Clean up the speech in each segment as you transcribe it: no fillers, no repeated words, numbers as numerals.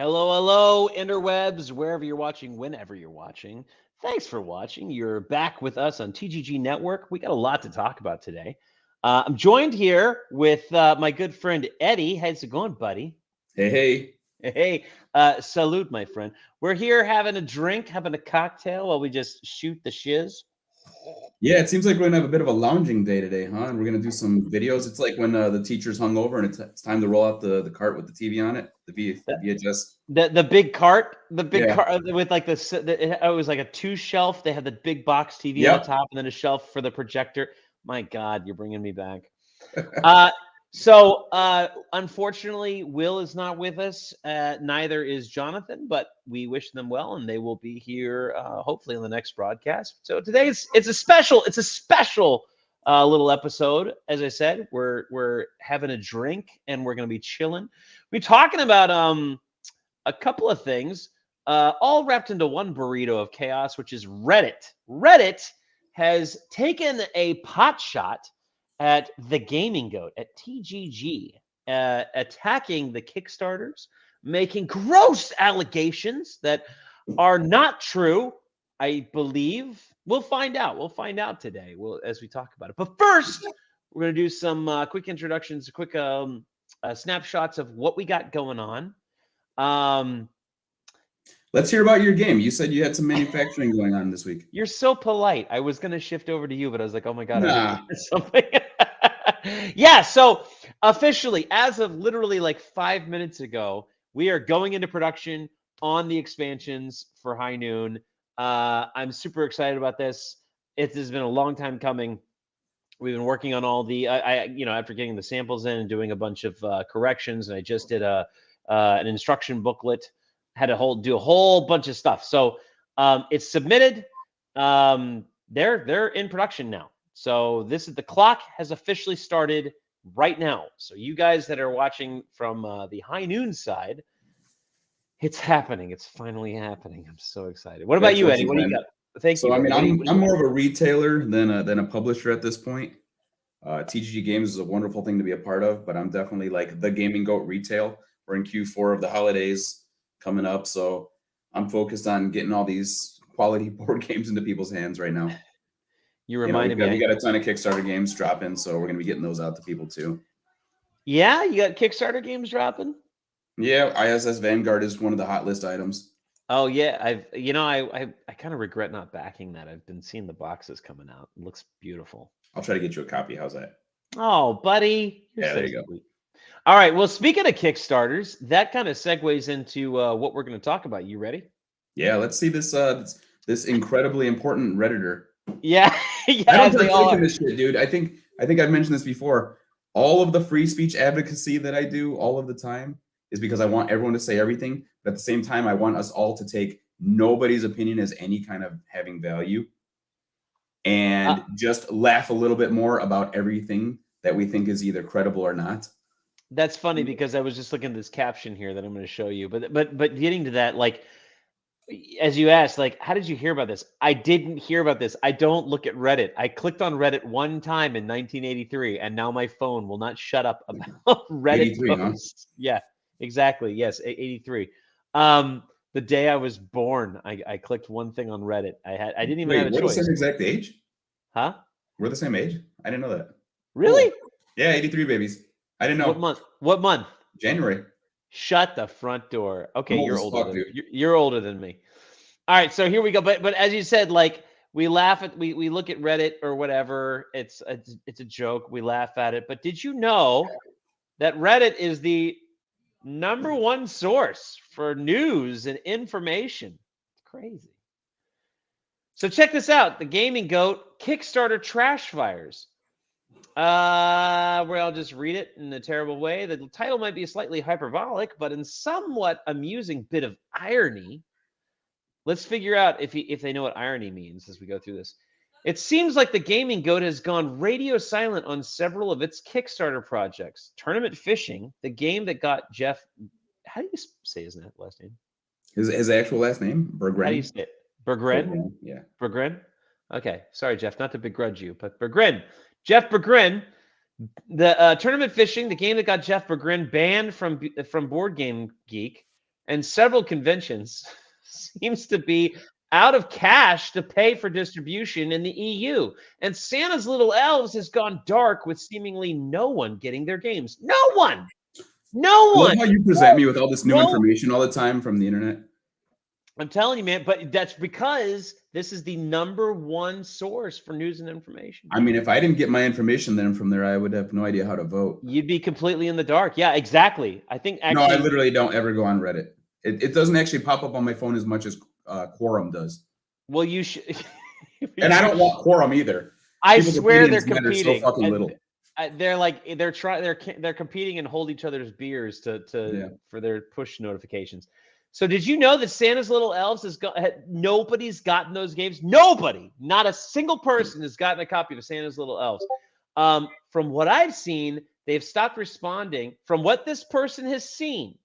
Hello, hello, interwebs, wherever you're watching, whenever you're watching. Thanks for watching. You're back with us on TGG Network. We got a lot to talk about today. I'm joined here with my good friend Eddie. How's it going, buddy? Hey, hey. Hey, salute, my friend. We're here having a drink, having a cocktail while we just shoot the shiz. Yeah, it seems like we're gonna have a bit of a lounging day today, huh? And we're gonna do some videos. It's like when the teacher's hung over and it's time to roll out the cart with the TV on it, the VHS. The big cart, Yeah. with like it was like a two shelf. They had the big box TV on the Yep. top, and then a shelf for the projector. My God, you're bringing me back. So unfortunately, Will is not with us. Neither is Jonathan, but we wish them well, and they will be here hopefully on the next broadcast. So today it's a special little episode. As I said, we're having a drink and we're going to be chilling. We're talking about a couple of things, all wrapped into one burrito of chaos, which is Reddit. Reddit has taken a pot shot at the Gaming Goat, at TGG, attacking the Kickstarters, making gross allegations that are not true. I believe we'll find out. We'll find out today. As we talk about it. But first, we're going to do some quick introductions, quick snapshots of what we got going on. Let's hear about your game. You said you had some manufacturing going on this week. You're so polite. I was going to shift over to you, but I was like, oh my God, Nah. something. Yeah, so officially, as of literally like 5 minutes ago, we are going into production on the expansions for High Noon. I'm super excited about this. It has been a long time coming. We've been working on all the, after getting the samples in and doing a bunch of corrections, and I just did an instruction booklet. Had to do a whole bunch of stuff. So it's submitted. They're in production now. So the clock has officially started right now. So you guys that are watching from the High Noon side, it's happening. It's finally happening. I'm so excited. What about you, Eddie? What do you got? Thank you. So I Buddy. mean, I'm more of a retailer than a publisher at this point. TGG Games is a wonderful thing to be a part of, but I'm definitely like the Gaming Goat retail. We're in Q4 of the holidays coming up, so I'm focused on getting all these quality board games into people's hands right now. You reminded me. me. We got a ton of Kickstarter games dropping, so we're gonna be getting those out to people too. Yeah, you got Kickstarter games dropping? Yeah, ISS Vanguard is one of the hot list items. Oh yeah, I kind of regret not backing that. I've been seeing the boxes coming out. It looks beautiful. I'll try to get you a copy. How's that? Oh, buddy. Yeah, there you go. All right. Well, speaking of Kickstarters, that kind of segues into what we're going to talk about. You ready? Yeah, let's see this incredibly important Redditor. Yeah, yeah. I don't partake in this shit, dude. I think I've mentioned this before. All of the free speech advocacy that I do all of the time is because I want everyone to say everything, but at the same time, I want us all to take nobody's opinion as any kind of having value, and just laugh a little bit more about everything that we think is either credible or not. That's funny because I was just looking at this caption here that I'm going to show you, but getting to that, like, as you asked, like, how did you hear about this? I didn't hear about this. I don't look at Reddit. I clicked on Reddit one time in 1983, and now my phone will not shut up about Reddit posts. Huh? Yeah, exactly. Yes, 83. The day I was born, I clicked one thing on Reddit. I didn't even have a choice. We're the same exact age? Huh? We're the same age? I didn't know that. Really? Cool. Yeah, 83 babies. I didn't know. What month? What month? January. Shut the front door. Okay, you're older than me. All right, so here we go. But as you said, like, we laugh at we look at Reddit or whatever. It's a joke. We laugh at it. But did you know that Reddit is the #1 source for news and information? It's crazy. So check this out. The Gaming Goat Kickstarter trash fires. Where I'll just read it in a terrible way. The title might be slightly hyperbolic, but in somewhat amusing bit of irony. Let's figure out if they know what irony means as we go through this. It seems like the Gaming Goat has gone radio silent on several of its Kickstarter projects. Tournament Fishing, the game that got Jeff. How do you say his last name? His actual last name? Berggren. How do you say it? Berggren? Yeah. Berggren? Okay. Sorry, Jeff. Not to begrudge you, but Berggren. Jeff Berggren. The Tournament Fishing, the game that got Jeff Berggren banned from Board Game Geek, and several conventions seems to be out of cash to pay for distribution in the EU. And Santa's Little Elves has gone dark with seemingly no one getting their games. No one. No I love one. how you present me with all this new No. information all the time from the internet. I'm telling you, man, but that's because this is the #1 source for news and information. I mean, if I didn't get my information then from there, I would have no idea how to vote. You'd be completely in the dark. Yeah, exactly. I think actually. No, I literally don't ever go on Reddit. It doesn't actually pop up on my phone as much as Quorum does. Well, you should. And I don't want Quorum either. I People's swear they're opinions matter competing. so fucking little. They're competing and hold each other's beers Yeah. for their push notifications. So did you know that Santa's Little Elves nobody's gotten those games? Nobody, not a single person has gotten a copy of Santa's Little Elves. From what I've seen, they've stopped responding. From what this person has seen,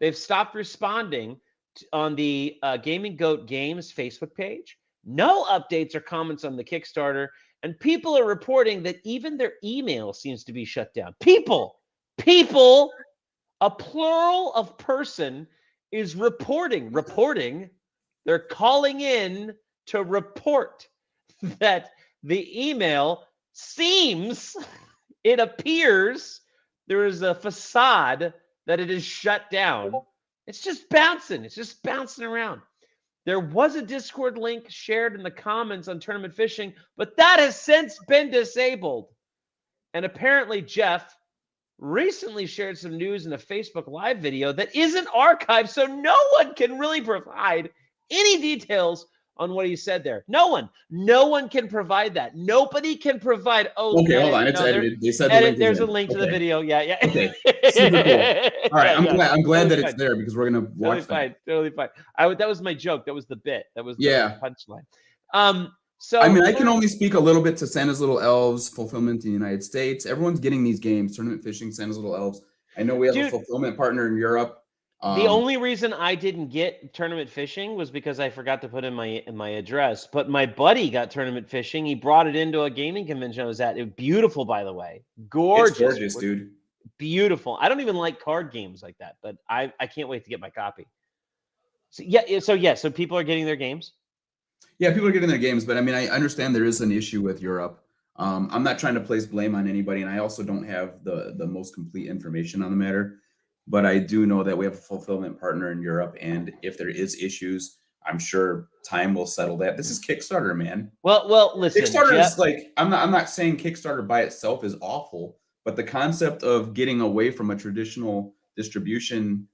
they've stopped responding on the Gaming Goat Games Facebook page. No updates or comments on the Kickstarter. And people are reporting that even their email seems to be shut down. People, a plural of person is reporting. They're calling in to report that the email it appears there is a facade that it is shut down. It's just bouncing. It's just bouncing around. There was a Discord link shared in the comments on Tournament Fishing, but that has since been disabled. And apparently Jeff recently shared some news in a Facebook Live video that isn't archived, so no one can really provide any details on what he said there. No one can provide that. Nobody can provide. Oh, okay, hold on. It's edited. They said there's a link to the video. Yeah. Okay. Super cool. All right, I'm glad that it's there because we're gonna watch totally fine. That was my joke. That was the bit. That was the punchline. So I mean, I can only speak a little bit to Santa's Little Elves fulfillment in the United States. Everyone's getting these games, Tournament Fishing, Santa's Little Elves. I know we have a fulfillment partner in Europe. The only reason I didn't get Tournament Fishing was because I forgot to put in my address. But my buddy got Tournament Fishing. He brought it into a gaming convention I was at. It was beautiful, by the way. Gorgeous. It's gorgeous, dude. Beautiful. I don't even like card games like that, but I can't wait to get my copy. So people are getting their games. Yeah, people are getting their games, but I mean, I understand there is an issue with Europe. I'm not trying to place blame on anybody, and I also don't have the most complete information on the matter. But I do know that we have a fulfillment partner in Europe, and if there is issues, I'm sure time will settle that. This is Kickstarter, man. Well, listen. Kickstarter is like I'm not saying Kickstarter by itself is awful, but the concept of getting away from a traditional distribution,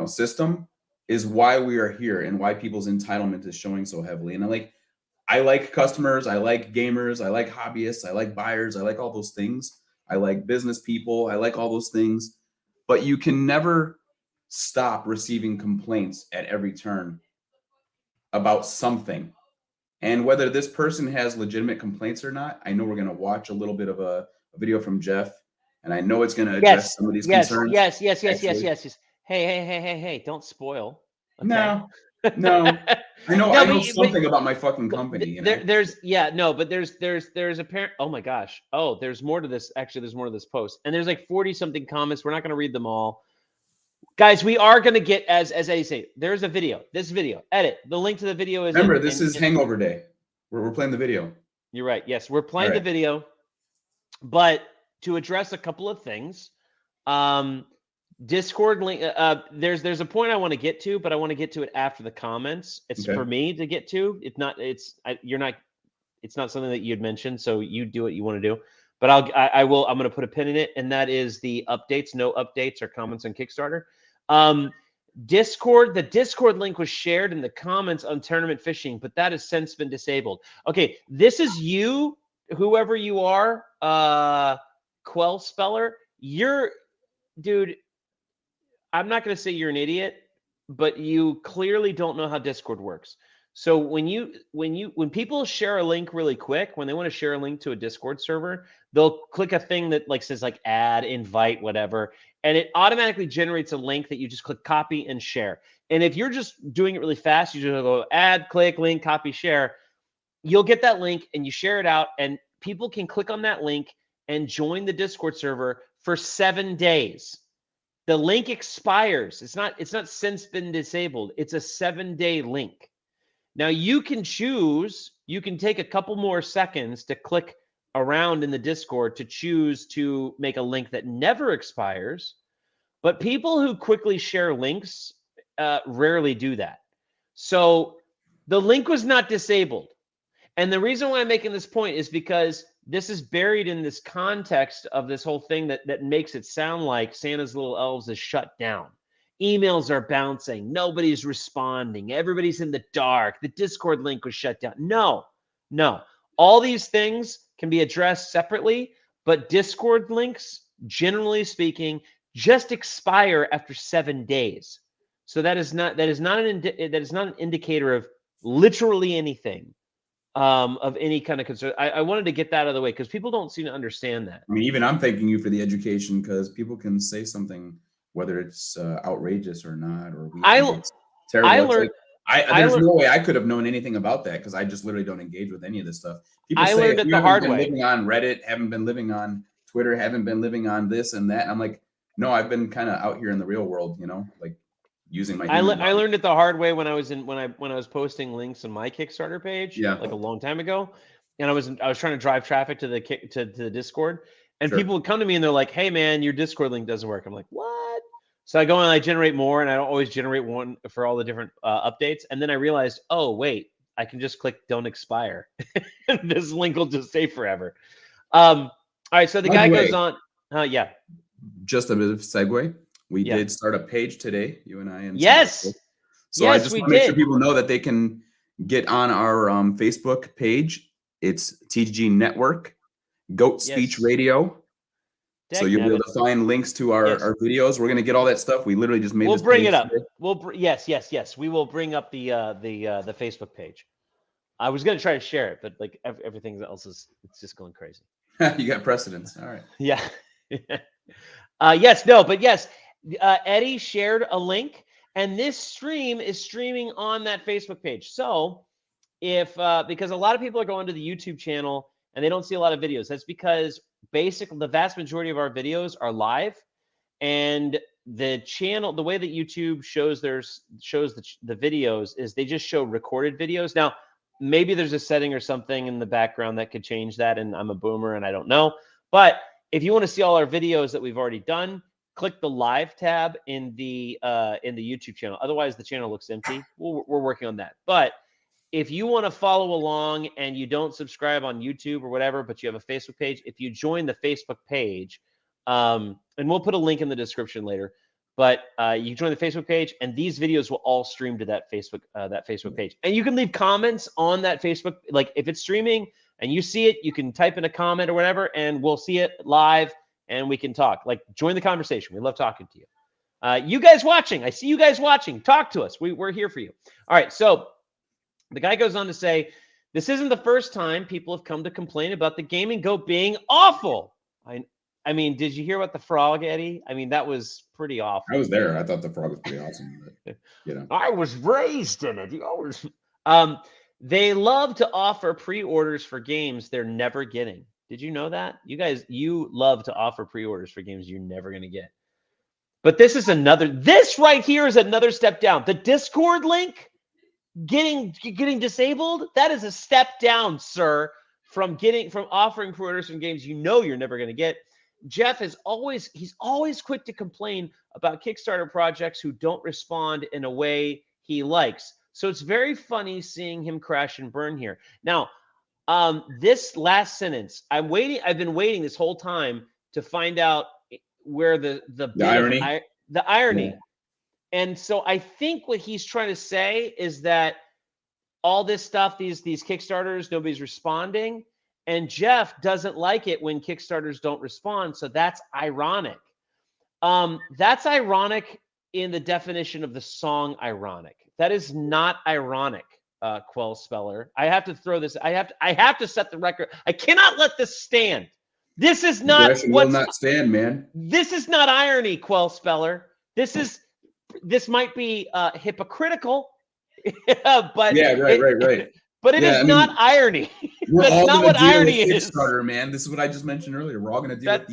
system is why we are here and why people's entitlement is showing so heavily. And I like customers, I like gamers, I like hobbyists, I like buyers, I like all those things. I like business people, I like all those things. But you can never stop receiving complaints at every turn about something. And whether this person has legitimate complaints or not, I know we're going to watch a little bit of a video from Jeff, and I know it's going to address some of these concerns. Yes. Hey, don't spoil. Okay? No. I know something about my fucking company. There's apparent. Oh my gosh. Oh, there's more to this. Actually, there's more to this post, and there's like 40 something comments. We're not going to read them all, guys. We are going to get as Eddie say. There's a video. This video. Edit the link to the video is. Remember, this is Hangover Day. We're playing the video. You're right. Yes, we're playing the video, but to address a couple of things, Discord link. There's a point I want to get to, but I want to get to it after the comments. It's for me to get to. It's not. It's not something that you'd mentioned. So you do what you want to do. But I will. I'm going to put a pin in it, and that is the updates. No updates or comments on Kickstarter. Discord. The Discord link was shared in the comments on Tournament Fishing, but that has since been disabled. Okay, this is you, whoever you are, Quell Speller. Dude. I'm not going to say you're an idiot, but you clearly don't know how Discord works. So when people share a link really quick, when they want to share a link to a Discord server, they'll click a thing that says add, invite, whatever, and it automatically generates a link that you just click copy and share. And if you're just doing it really fast, you just go add, click, link, copy, share. You'll get that link and you share it out, and people can click on that link and join the Discord server for 7 days. The link expires. It's not since been disabled. It's a 7-day link. Now you can choose, you can take a couple more seconds to click around in the Discord to choose to make a link that never expires. But people who quickly share links rarely do that. So the link was not disabled. And the reason why I'm making this point is because this is buried in this context of this whole thing that makes it sound like Santa's Little Elves is shut down. Emails are bouncing. Nobody's responding. Everybody's in the dark. The Discord link was shut down. No. All these things can be addressed separately, but Discord links, generally speaking, just expire after 7 days. So that is not an indicator of literally anything. Of any kind of concern. I wanted to get that out of the way because people don't seem to understand that. I mean, even I'm thanking you for the education, because people can say something, whether it's outrageous or not, or we think it's terrible. There's no way I could have known anything about that, because I just literally don't engage with any of this stuff. People say learned it the hard way. Living on Reddit, haven't been living on Twitter, haven't been living on this and that. And I'm like, no, I've been kind of out here in the real world, you know, like using my. I learned it the hard way when I was posting links on my Kickstarter page, like a long time ago, and I was trying to drive traffic to the Discord, and people would come to me and they're like, "Hey man, your Discord link doesn't work." I'm like, "What?" So I go and I generate more, and I don't always generate one for all the different updates, and then I realized, oh wait, I can just click "Don't expire," and this link will just stay forever. All right, so the guy goes on. Just a bit of segue. We did start a page today, you and I. And yes. So I just want to make sure people know that they can get on our Facebook page. It's TGG Network, Goat Speech Radio. So you'll be able to find links to our videos. We're going to get all that stuff. We literally just made. We'll bring it up. Yes. We will bring up the Facebook page. I was going to try to share it, but like everything else it's just going crazy. You got precedence. All right. Yeah. Eddie shared a link, and this stream is streaming on that Facebook page. So if because a lot of people are going to the YouTube channel and they don't see a lot of videos, that's because basically the vast majority of our videos are live, and the channel, the way that YouTube shows the videos is they just show recorded videos. Now, maybe there's a setting or something in the background that could change that, and I'm a boomer and I don't know. But if you want to see all our videos that we've already done, click the live tab in the YouTube channel. Otherwise, the channel looks empty. We're working on that. But if you want to follow along and you don't subscribe on YouTube or whatever, but you have a Facebook page, if you join the Facebook page, and we'll put a link in the description later, but you join the Facebook page, and these videos will all stream to that Facebook page. And you can leave comments on that Facebook. Like if it's streaming and you see it, you can type in a comment or whatever, and we'll see it live. And we can talk. Like, join the conversation. We love talking to you. You guys watching, I see you guys watching. Talk to us. We're here for you. All right, so the guy goes on to say, this isn't the first time people have come to complain about the Gaming Goat being awful. I mean, did you hear about the frog, Eddie? I mean, that was pretty awful. I was there. I thought the frog was pretty awesome. But, you know, I was raised in it. They love to offer pre-orders for games they're never getting. Did you know that? You guys, you love to offer pre-orders for games you're never going to get. But this right here is another step down. The Discord link getting disabled, that is a step down, sir, from offering pre-orders from games you know you're never going to get. Jeff he's always quick to complain about Kickstarter projects who don't respond in a way he likes. So it's very funny seeing him crash and burn here. Now, this last sentence, I've been waiting this whole time to find out where the irony. The irony. Yeah. And so I think what he's trying to say is that all this stuff, these Kickstarters, nobody's responding, and Jeff doesn't like it when Kickstarters don't respond. So that's ironic. That's ironic in the definition of the song ironic. That is not ironic. Quell Speller. I have to throw this. I have to set the record. I cannot let this stand. This is not will not stand, man. This is not irony, Quell Speller. This might be hypocritical, but right. But it is not irony. That's not what irony is. Kickstarter, man. This is what I just mentioned earlier. We're all going to deal with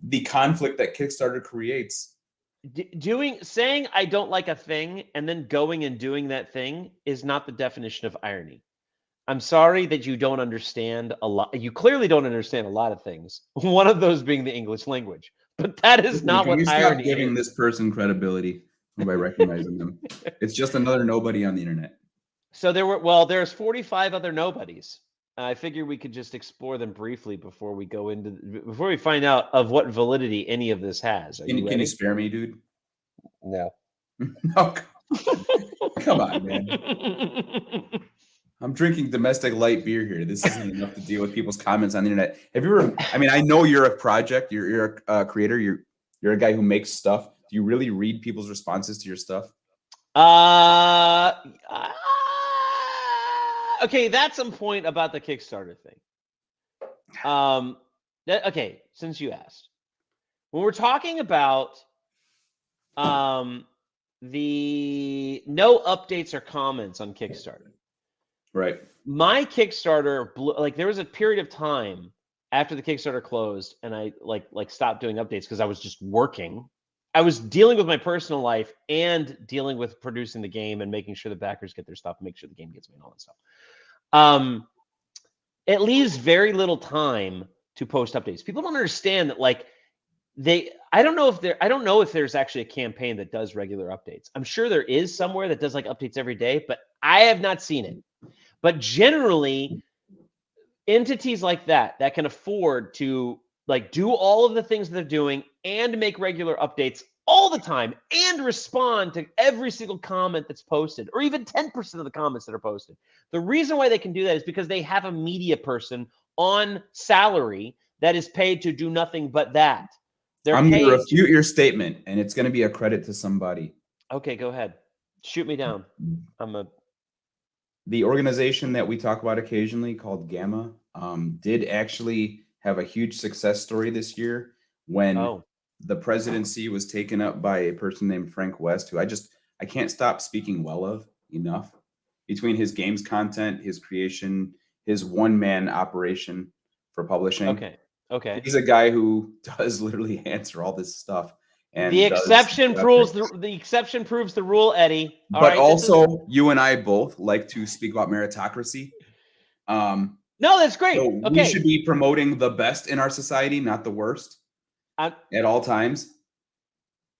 the conflict that Kickstarter creates. saying I don't like a thing and then going and doing that thing is not the definition of irony. I'm sorry that you don't understand a lot. You clearly don't understand a lot of things. One of those being the English language. But that is Listen, not can what we stop irony giving is. this person credibility by recognizing them? It's just another nobody on the internet. So there's 45 other nobodies. I figure we could just explore them briefly before we find out of what validity any of this has. Can you spare me, dude? No. No, come on, man. I'm drinking domestic light beer here. This isn't enough to deal with people's comments on the internet. Have you ever? I mean, I know you're a project. You're a creator. You're a guy who makes stuff. Do you really read people's responses to your stuff? Okay, that's some point about the Kickstarter thing. Okay, since you asked, when we're talking about the no updates or comments on Kickstarter, right? My Kickstarter like there was a period of time after the Kickstarter closed, and I like stopped doing updates because I was just working. I was dealing with my personal life and dealing with producing the game and making sure the backers get their stuff, make sure the game gets made, and all that stuff. It leaves very little time to post updates. People don't understand that, like, I don't know if there's actually a campaign that does regular updates. I'm sure there is somewhere that does like updates every day, but I have not seen it. But generally, entities like that can afford to like do all of the things they're doing and make regular updates all the time and respond to every single comment that's posted, or even 10% of the comments that are posted. The reason why they can do that is because they have a media person on salary that is paid to do nothing but that. I'm going to refute your statement, and it's going to be a credit to somebody. Okay, go ahead. Shoot me down. The organization that we talk about occasionally, called Gamma, did actually have a huge success story this year when the presidency was taken up by a person named Frank West, who I can't stop speaking well of enough. Between his games content, his creation, his one-man operation for publishing. Okay. He's a guy who does literally answer all this stuff. And the exception proves the rule, Eddie. But also, you and I both like to speak about meritocracy. No, that's great. So we should be promoting the best in our society, not the worst, at all times.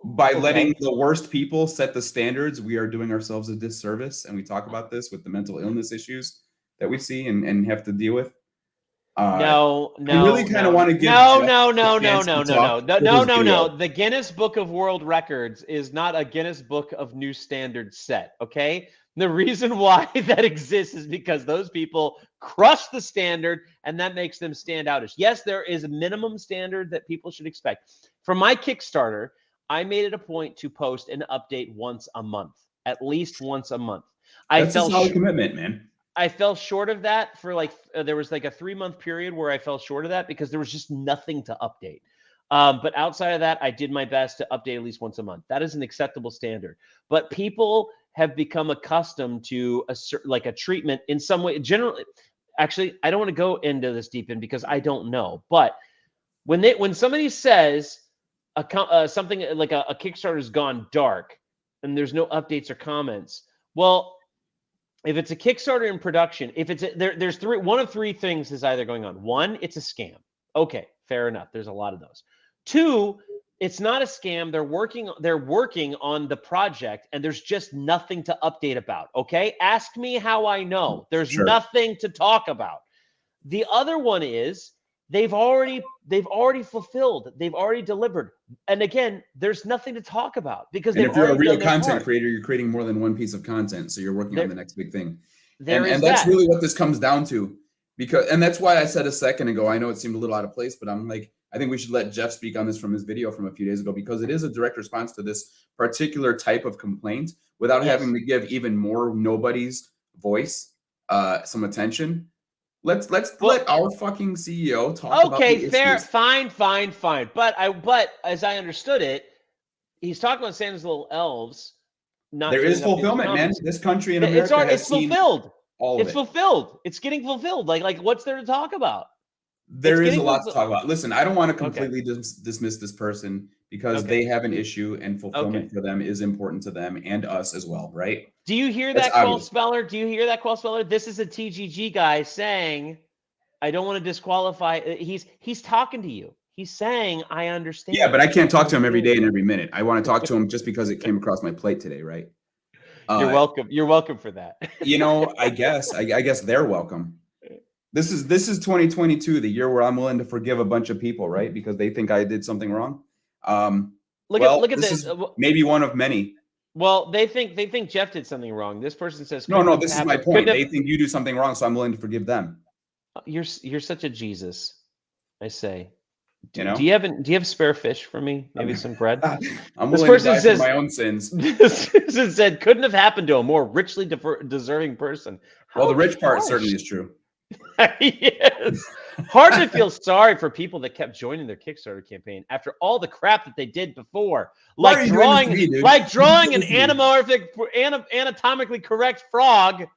By letting the worst people set the standards, we are doing ourselves a disservice. And we talk about this with the mental illness issues that we see and have to deal with. No. I really kind of want to give no. The Guinness Book of World Records is not a Guinness Book of New Standards set. Okay, the reason why that exists is because those people crush the standard, and that makes them stand outish. Yes, there is a minimum standard that people should expect. For my Kickstarter, I made it a point to post an update once a month, at least once a month. That's a solid commitment, man. I fell short of that for there was like a 3-month period where I fell short of that because there was just nothing to update. But outside of that, I did my best to update at least once a month. That is an acceptable standard. But people have become accustomed to a treatment in some way. Generally, actually, I don't want to go into this deep in because I don't know. But when somebody says something like a Kickstarter's gone dark and there's no updates or comments, well, if it's a Kickstarter in production, if it's there's one of three things is either going on. One, it's a scam. Okay, fair enough. There's a lot of those. Two, it's not a scam. They're working on the project, and there's just nothing to update about. Okay, ask me how I know. There's nothing to talk about. The other one is they've already fulfilled. They've already delivered. And again, there's nothing to talk about because if you're a real content creator, you're creating more than one piece of content. So you're working on the next big thing. And that's really what this comes down to. And that's why I said a second ago, I know it seemed a little out of place, but I'm like, I think we should let Jeff speak on this from his video from a few days ago, because it is a direct response to this particular type of complaint without having to give even more nobody's voice some attention. Let's let our fucking CEO talk about the issues. Fair, fine. But as I understood it, he's talking about Santa's little elves. There is fulfillment, man. This country in America it's fulfilled. All of it's fulfilled. It's getting fulfilled. Like what's there to talk about? There is a getting lot towards to talk about. Listen, I don't want to Okay. completely dismiss this person because Okay. they have an issue and fulfillment Okay. for them is important to them and us as well, right? Do you hear That's that, Quell obvious. Speller? Do you hear that, Quell Speller? This is a TGG guy saying, I don't want to disqualify. He's talking to you. He's saying, I understand. Yeah, but I can't talk to him every day and every minute. I want to talk to him just because it came across my plate today, right? You're welcome. You're welcome for that. You know, I guess they're welcome. This is 2022, the year where I'm willing to forgive a bunch of people, right? Because they think I did something wrong. Look at this this. is maybe one of many. Well, they think Jeff did something wrong. This person says, no, this is my point. They think you do something wrong, so I'm willing to forgive them. You're such a Jesus, I say. You know? Do you have spare fish for me? Maybe some bread. I'm willing to die for my own sins. This person said couldn't have happened to a more richly deserving person. Well, the rich part certainly is true. Yes. Hard to feel sorry for people that kept joining their Kickstarter campaign after all the crap that they did before, like drawing an anatomically correct frog,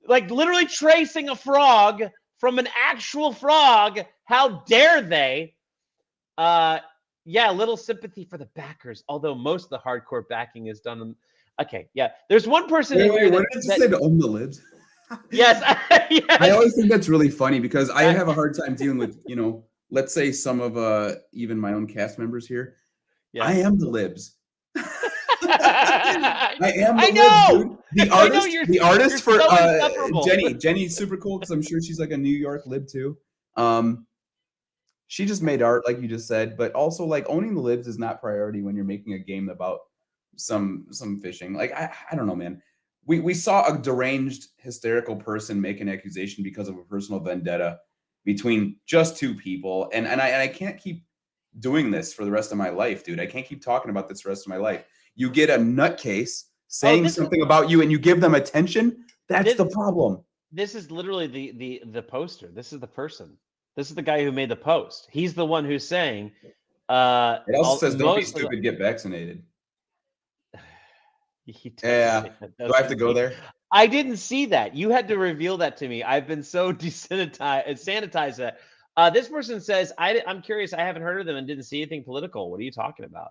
like literally tracing a frog from an actual frog. How dare they? Yeah, a little sympathy for the backers, although most of the hardcore backing is done. Okay, yeah. There's one person in here what did you say to own the libs? Yes, yes. I always think that's really funny because I have a hard time dealing with, let's say some of even my own cast members here. Yeah. I am the libs. I am the libs, dude. The artist for Jenny's super cool because I'm sure she's like a New York lib too. She just made art, like you just said, but also like owning the libs is not priority when you're making a game about some fishing. Like I don't know, man. We saw a deranged, hysterical person make an accusation because of a personal vendetta between just two people, and I can't keep doing this for the rest of my life, dude. I can't keep talking about this for the rest of my life. You get a nutcase saying something about you, and you give them attention. That's the problem. This is literally the poster. This is the person. This is the guy who made the post. He's the one who's saying. It also says, "Don't be stupid, get vaccinated." Yeah. Do I have to go there? I didn't see that. You had to reveal that to me. I've been so sanitized that. This person says, I'm curious. I haven't heard of them and didn't see anything political. What are you talking about?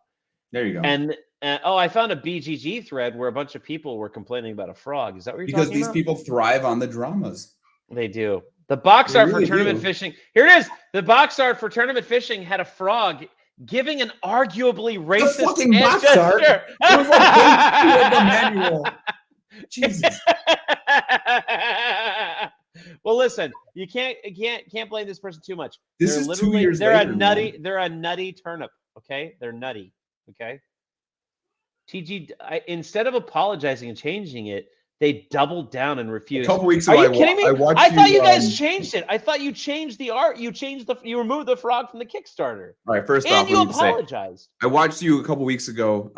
There you go. And I found a BGG thread where a bunch of people were complaining about a frog. Is that what you're talking about? Because these people thrive on the dramas. They do. The box art for tournament fishing. Here it is. The box art for tournament fishing had a frog giving an arguably racist fucking box art. It was like the manual. Jesus. Well, listen, you can't blame this person too much. This is 2 years later. They're a nutty turnip. Okay, they're nutty. Okay. TG, instead of apologizing and changing it, they doubled down and refused. A couple weeks ago, are you kidding me? I thought you guys changed it. I thought you changed the art. You removed the frog from the Kickstarter. All right, first off, you apologized. I watched you a couple weeks ago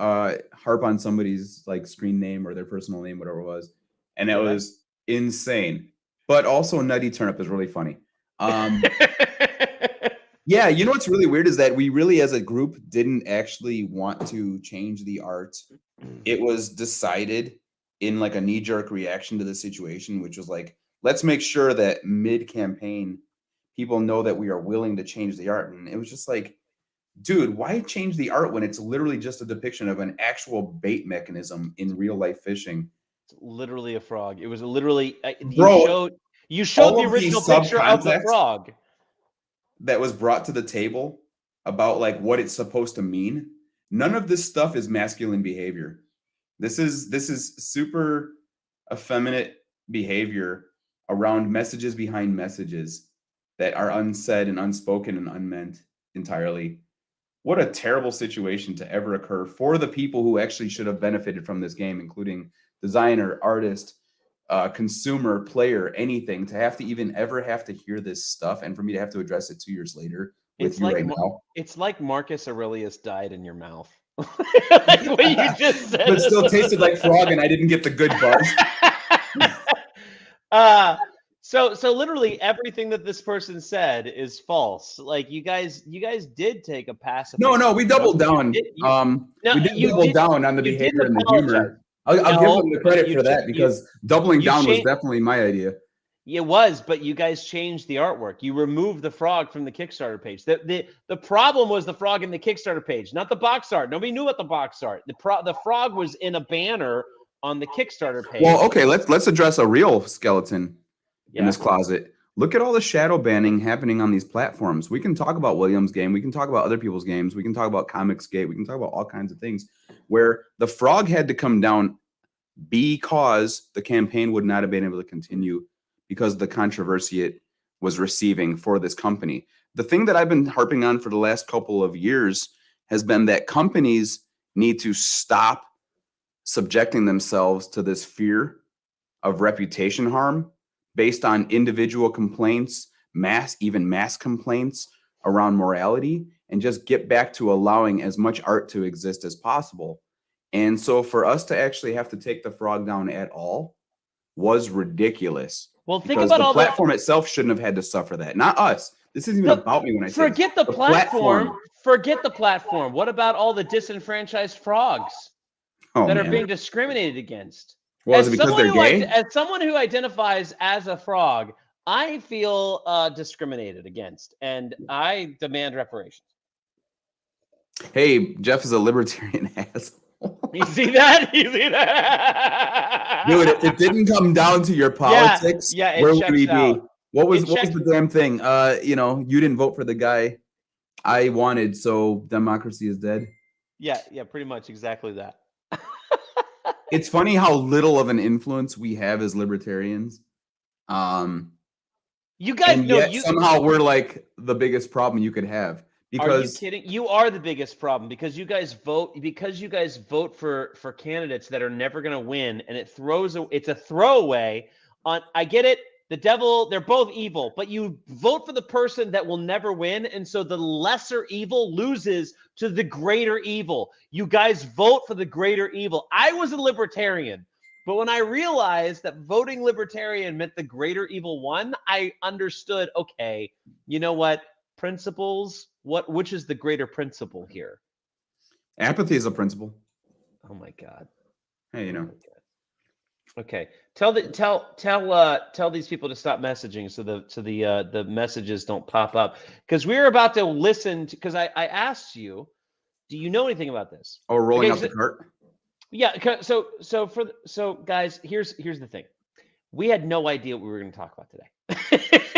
harp on somebody's like screen name or their personal name, whatever it was, and that was insane. But also, nutty turnip is really funny. Yeah, you know what's really weird is that we really, as a group, didn't actually want to change the art. It was decided in like a knee-jerk reaction to the situation, which was like, let's make sure that mid-campaign people know that we are willing to change the art. And it was just like, dude, why change the art when it's literally just a depiction of an actual bait mechanism in real life fishing? It's literally a frog. It was literally you showed the original picture of the frog that was brought to the table about like what it's supposed to mean. None of this stuff is masculine behavior. This is super effeminate behavior around messages behind messages that are unsaid and unspoken and unmeant entirely. What a terrible situation to ever occur for the people who actually should have benefited from this game, including designer, artist, consumer, player, anything, to have to even ever have to hear this stuff and for me to have to address it 2 years later with you right now. It's like Marcus Aurelius died in your mouth. Like what you just said. But still tasted like frog and I didn't get the good buzz. So literally everything that this person said is false. Like you guys did take a passive. No, we doubled down. We did double down on the behavior and the humor. I'll give them the credit for that because doubling down was definitely my idea. It was, but you guys changed the artwork. You removed the frog from the Kickstarter page. The problem was the frog in the Kickstarter page, not the box art. Nobody knew what the box art. The frog was in a banner on the Kickstarter page. Well, okay, let's address a real skeleton in this Yeah. closet. Look at all the shadow banning happening on these platforms. We can talk about Williams' game. We can talk about other people's games. We can talk about Comicsgate. We can talk about all kinds of things where the frog had to come down because the campaign would not have been able to continue because of the controversy it was receiving for this company. The thing that I've been harping on for the last couple of years has been that companies need to stop subjecting themselves to this fear of reputation harm based on individual complaints, even mass complaints around morality, and just get back to allowing as much art to exist as possible. And so for us to actually have to take the frog down at all was ridiculous. Well, think because about the all platform itself shouldn't have had to suffer that. Not us. This isn't even about me when I say this. Forget the platform. Forget the platform. What about all the disenfranchised frogs that are being discriminated against? Well, is it because they're gay? As someone who identifies as a frog, I feel discriminated against, and I demand reparations. Hey, Jeff is a libertarian asshole. You see that? You see that? Dude, if it didn't come down to your politics, where would we be? What was the damn thing? You didn't vote for the guy I wanted, so democracy is dead. Yeah, pretty much exactly that. It's funny how little of an influence we have as libertarians. You guys know somehow we're like the biggest problem you could have. Because are you kidding? You are the biggest problem because you guys vote for candidates that are never going to win, and it's a throwaway on. I get it. The devil, they're both evil, but you vote for the person that will never win, and so the lesser evil loses to the greater evil. You guys vote for the greater evil. I was a libertarian, but when I realized that voting libertarian meant the greater evil won, I understood, okay, you know what? Principles, which is the greater principle here? Apathy is a principle. Oh my God. Hey, Okay. Tell these people to stop messaging so the messages don't pop up. Because we're about to listen to, because I asked you, do you know anything about this? Oh, rolling out the cart? Yeah, so guys, here's the thing. We had no idea what we were going to talk about today.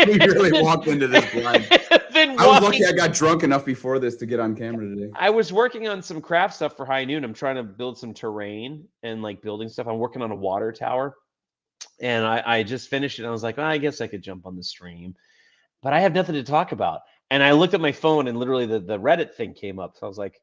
We really walked into this blind. I was lucky I got drunk enough before this to get on camera today. I was working on some craft stuff for High Noon. I'm trying to build some terrain and like building stuff. I'm working on a water tower. And I just finished it. And I was like, I guess I could jump on the stream. But I have nothing to talk about. And I looked at my phone and literally the Reddit thing came up. So I was like,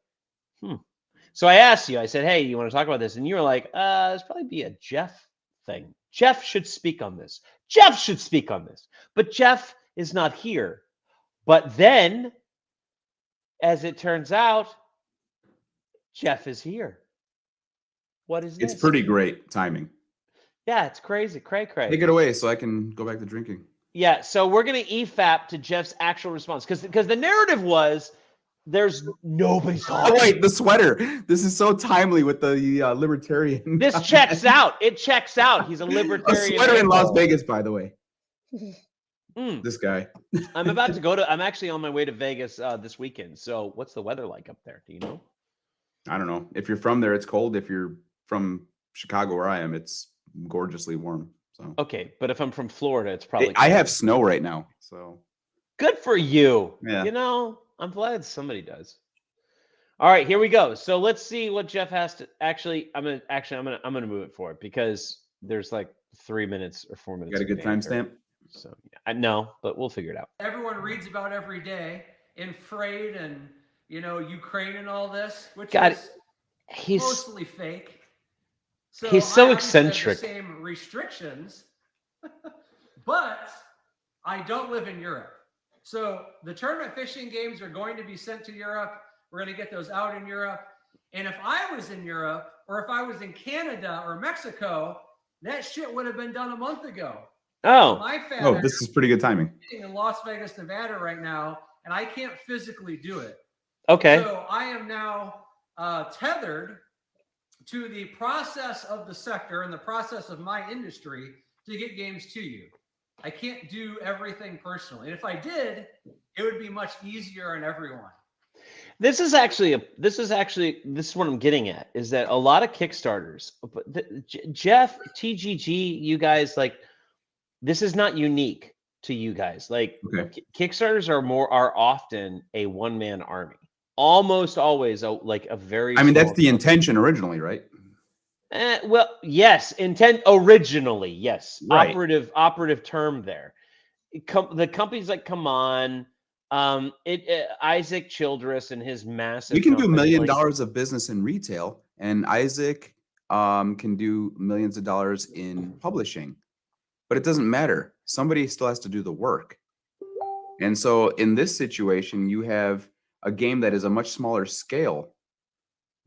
So I asked you, I said, hey, you want to talk about this? And you were like, there's probably be a Jeff thing. Jeff should speak on this. Jeff should speak on this. But Jeff is not here. But then, as it turns out, Jeff is here. What is this? It's pretty great timing. Yeah, it's crazy. Cray. Take it away so I can go back to drinking. Yeah, so we're going to EFAP to Jeff's actual response. Because the narrative was, there's nobody talking. Oh, wait, the sweater. This is so timely with the libertarian. This checks out. It checks out. He's a libertarian. A sweater in Las Vegas, by the way. This guy. I'm actually on my way to Vegas this weekend. So what's the weather like up there? Do you know? I don't know. If you're from there, it's cold. If you're from Chicago where I am, it's gorgeously warm. So okay, but if I'm from Florida, it's probably I have snow right now. So good for you. Yeah. You know, I'm glad somebody does. All right, here we go. So let's see what Jeff has to I'm gonna move it forward because there's like 3 minutes or 4 minutes. Got a good timestamp? So I know, but we'll figure it out. Everyone reads about every day in freight and Ukraine and all this, which is mostly fake. So he's so eccentric. The same restrictions, but I don't live in Europe. So the tournament fishing games are going to be sent to Europe. We're going to get those out in Europe. And if I was in Europe or if I was in Canada or Mexico, that shit would have been done a month ago. Oh, this is pretty good timing. In Las Vegas, Nevada right now, and I can't physically do it. Okay. So I am now tethered to the process of the sector and the process of my industry to get games to you. I can't do everything personally. And if I did, it would be much easier on everyone. This is what I'm getting at, is that a lot of Kickstarters, Jeff, TGG, you guys, like, this is not unique to you guys. Like, Okay. Kickstarters are often a one-man army, almost always a very. I mean, that's small the intention originally, right? Well, yes, intent originally, yes. Right. Operative term there. The companies that come on, Isaac Childress and his massive. We can do $1 company, million like, of business in retail, and Isaac can do millions of dollars in publishing, but it doesn't matter. Somebody still has to do the work. And so in this situation, you have a game that is a much smaller scale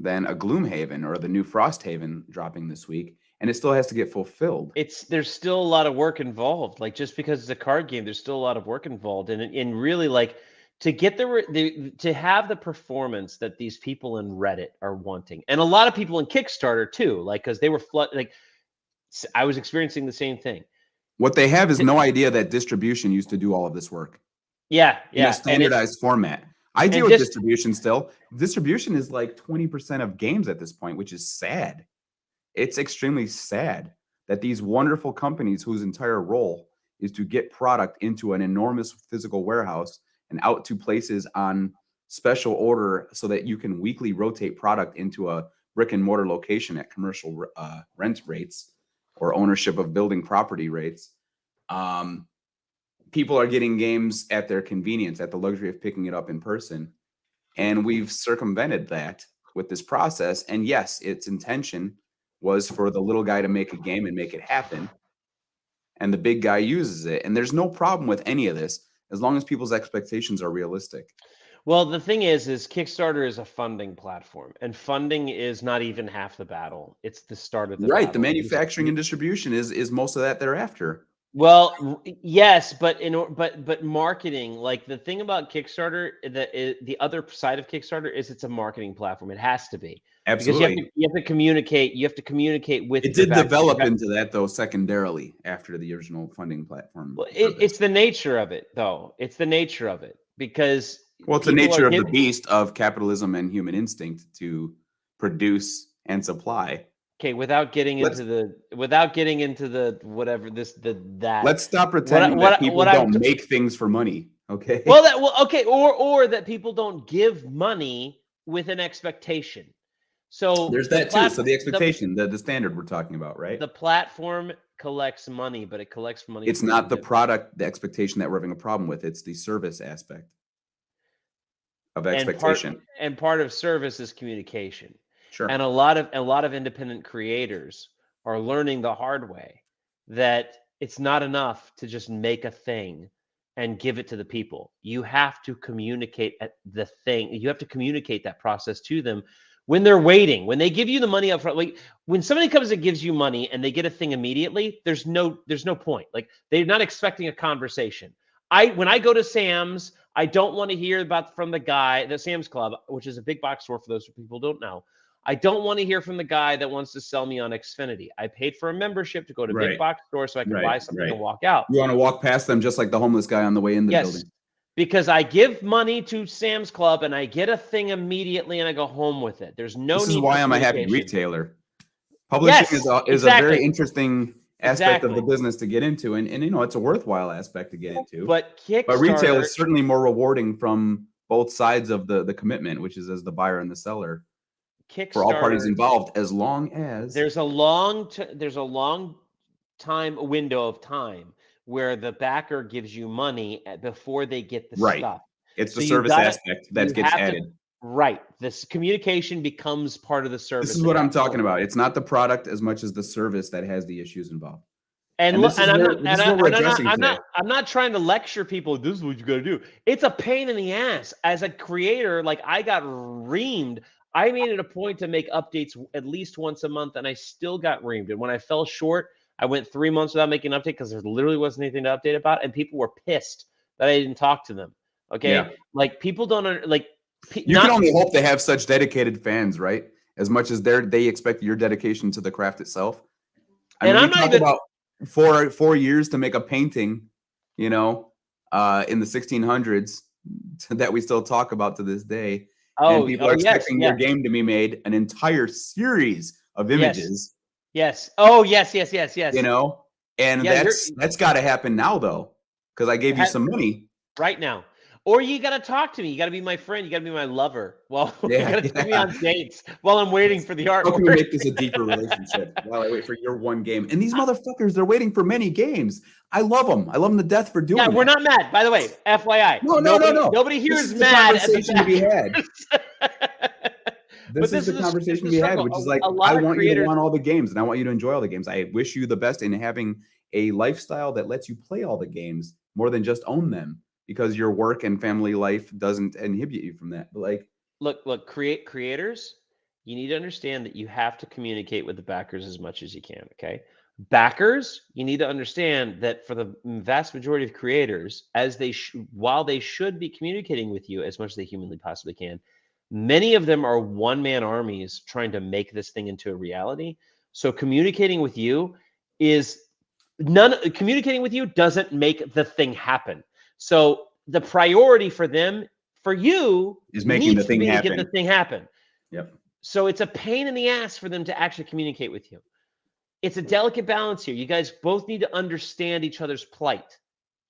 than a Gloomhaven or the new Frosthaven dropping this week, and it still has to get fulfilled. There's still a lot of work involved. Like, just because it's a card game, there's still a lot of work involved, and really, like, to get to have the performance that these people in Reddit are wanting, and a lot of people in Kickstarter too, like, because they were like, I was experiencing the same thing. What they have is no idea that distribution used to do all of this work. Yeah, in a standardized format. I deal with distribution still. Distribution is like 20% of games at this point, which is sad. It's extremely sad that these wonderful companies whose entire role is to get product into an enormous physical warehouse and out to places on special order so that you can weekly rotate product into a brick and mortar location at commercial rent rates or ownership of building property rates. People are getting games at their convenience, at the luxury of picking it up in person. And we've circumvented that with this process. And yes, its intention was for the little guy to make a game and make it happen. And the big guy uses it. And there's no problem with any of this, as long as people's expectations are realistic. Well, the thing is Kickstarter is a funding platform, and funding is not even half the battle. It's the start of the right. battle. The manufacturing and distribution is most of that thereafter. Well, yes, but marketing, like, the thing about Kickstarter, the other side of Kickstarter is it's a marketing platform. It has to be. Absolutely. Because you have to communicate. You have to communicate with. It did develop into that, though, secondarily after the original funding platform. Well, it's the nature of it, though. It's the nature of it, because. Well, it's the nature of the beast of capitalism and human instinct to produce and supply. Okay, without getting into the whatever that. Let's stop pretending that people don't make things for money. Okay. Okay, or that people don't give money with an expectation. So there's that too. So the expectation, the standard we're talking about, right? The platform collects money, but it collects money. It's not the product, the expectation that we're having a problem with. It's the service aspect of expectation. And part of service is communication. Sure. And a lot of independent creators are learning the hard way that it's not enough to just make a thing and give it to the people. You have to communicate the thing. You have to communicate that process to them when they're waiting. When they give you the money up front, like when somebody comes and gives you money and they get a thing immediately, there's no point. Like, they're not expecting a conversation. When I go to Sam's, I don't want to hear from the guy, the Sam's Club, which is a big box store for those people who don't know. I don't want to hear from the guy that wants to sell me on Xfinity. I paid for a membership to go to big box store so I can buy something and walk out. You want to walk past them just like the homeless guy on the way in the building. Because I give money to Sam's Club and I get a thing immediately and I go home with it. There's no. This is why I'm a happy retailer. Publishing is a very interesting aspect of the business to get into, and it's a worthwhile aspect to get into. But retail is certainly more rewarding from both sides of the commitment, which is as the buyer and the seller. For all parties involved, as long as there's a long window of time where the backer gives you money before they get the stuff. It's the service aspect that gets added. This communication becomes part of the service. This is what I'm talking about. It's not the product as much as the service that has the issues involved. I'm not trying to lecture people. This is what you got to do. It's a pain in the ass. As a creator, like, I got reamed. I made it a point to make updates at least once a month, and I still got reamed. And when I fell short, I went 3 months without making an update because there literally wasn't anything to update about, and people were pissed that I didn't talk to them. Okay, yeah. Like, people don't like. You can only hope they have such dedicated fans, right? As much as they expect your dedication to the craft itself. I'm not even. 4 years to make a painting, you know, in the 1600s that we still talk about to this day. And people are expecting your game to be made an entire series of images. Yes. Oh, yes. You know, and that's got to happen now, though, because I gave you some money right now. Or you got to talk to me. You got to be my friend. You got to be my lover. Well, you got to take me on dates while I'm waiting for the artwork. How can we make this a deeper relationship while I wait for your one game? And these motherfuckers, they're waiting for many games. I love them. I love them to death for doing that. We're not mad. By the way, FYI. No. Nobody here is mad at the conversation to be had. This is the conversation we had, which is like, I want you to want all the games, and I want you to enjoy all the games. I wish you the best in having a lifestyle that lets you play all the games more than just own them, because your work and family life doesn't inhibit you from that. But like, look, creators, you need to understand that you have to communicate with the backers as much as you can. Okay, backers, you need to understand that for the vast majority of creators, while they should be communicating with you as much as they humanly possibly can, many of them are one-man armies trying to make this thing into a reality. So communicating with you doesn't make the thing happen. So the priority for them, for you, is making the thing happen. Get the thing happen. Yep. So it's a pain in the ass for them to actually communicate with you. It's a delicate balance here. You guys both need to understand each other's plight.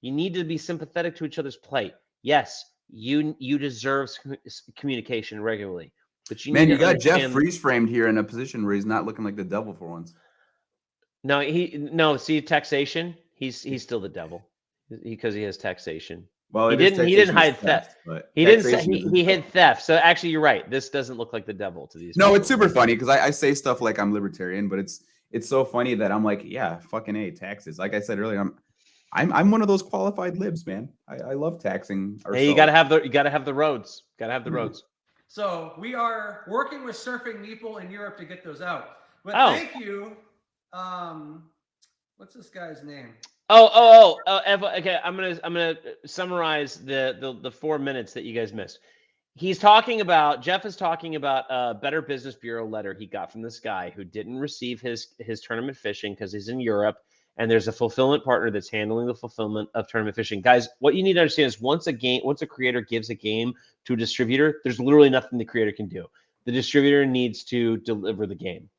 You need to be sympathetic to each other's plight. Yes, you deserve communication regularly, but you got Jeff freeze framed here in a position where he's not looking like the devil for once. See, taxation. He's still the devil because he has taxation. Well, he didn't hide theft. He hid theft. So actually, you're right. This doesn't look like the devil to these. No, it's super funny because I say stuff like I'm libertarian, but it's so funny that I'm like, yeah, fucking A, taxes. Like I said earlier, I'm one of those qualified libs, man. I love taxing. Hey, you gotta have the roads. Gotta have the roads. So we are working with Surfing Meeple in Europe to get those out. But thank you. What's this guy's name? Okay, I'm gonna summarize the 4 minutes that you guys missed. Jeff is talking about a Better Business Bureau letter he got from this guy who didn't receive his tournament fishing because he's in Europe, and there's a fulfillment partner that's handling the fulfillment of tournament fishing. Guys, what you need to understand is once a creator gives a game to a distributor, there's literally nothing the creator can do. The distributor needs to deliver the game.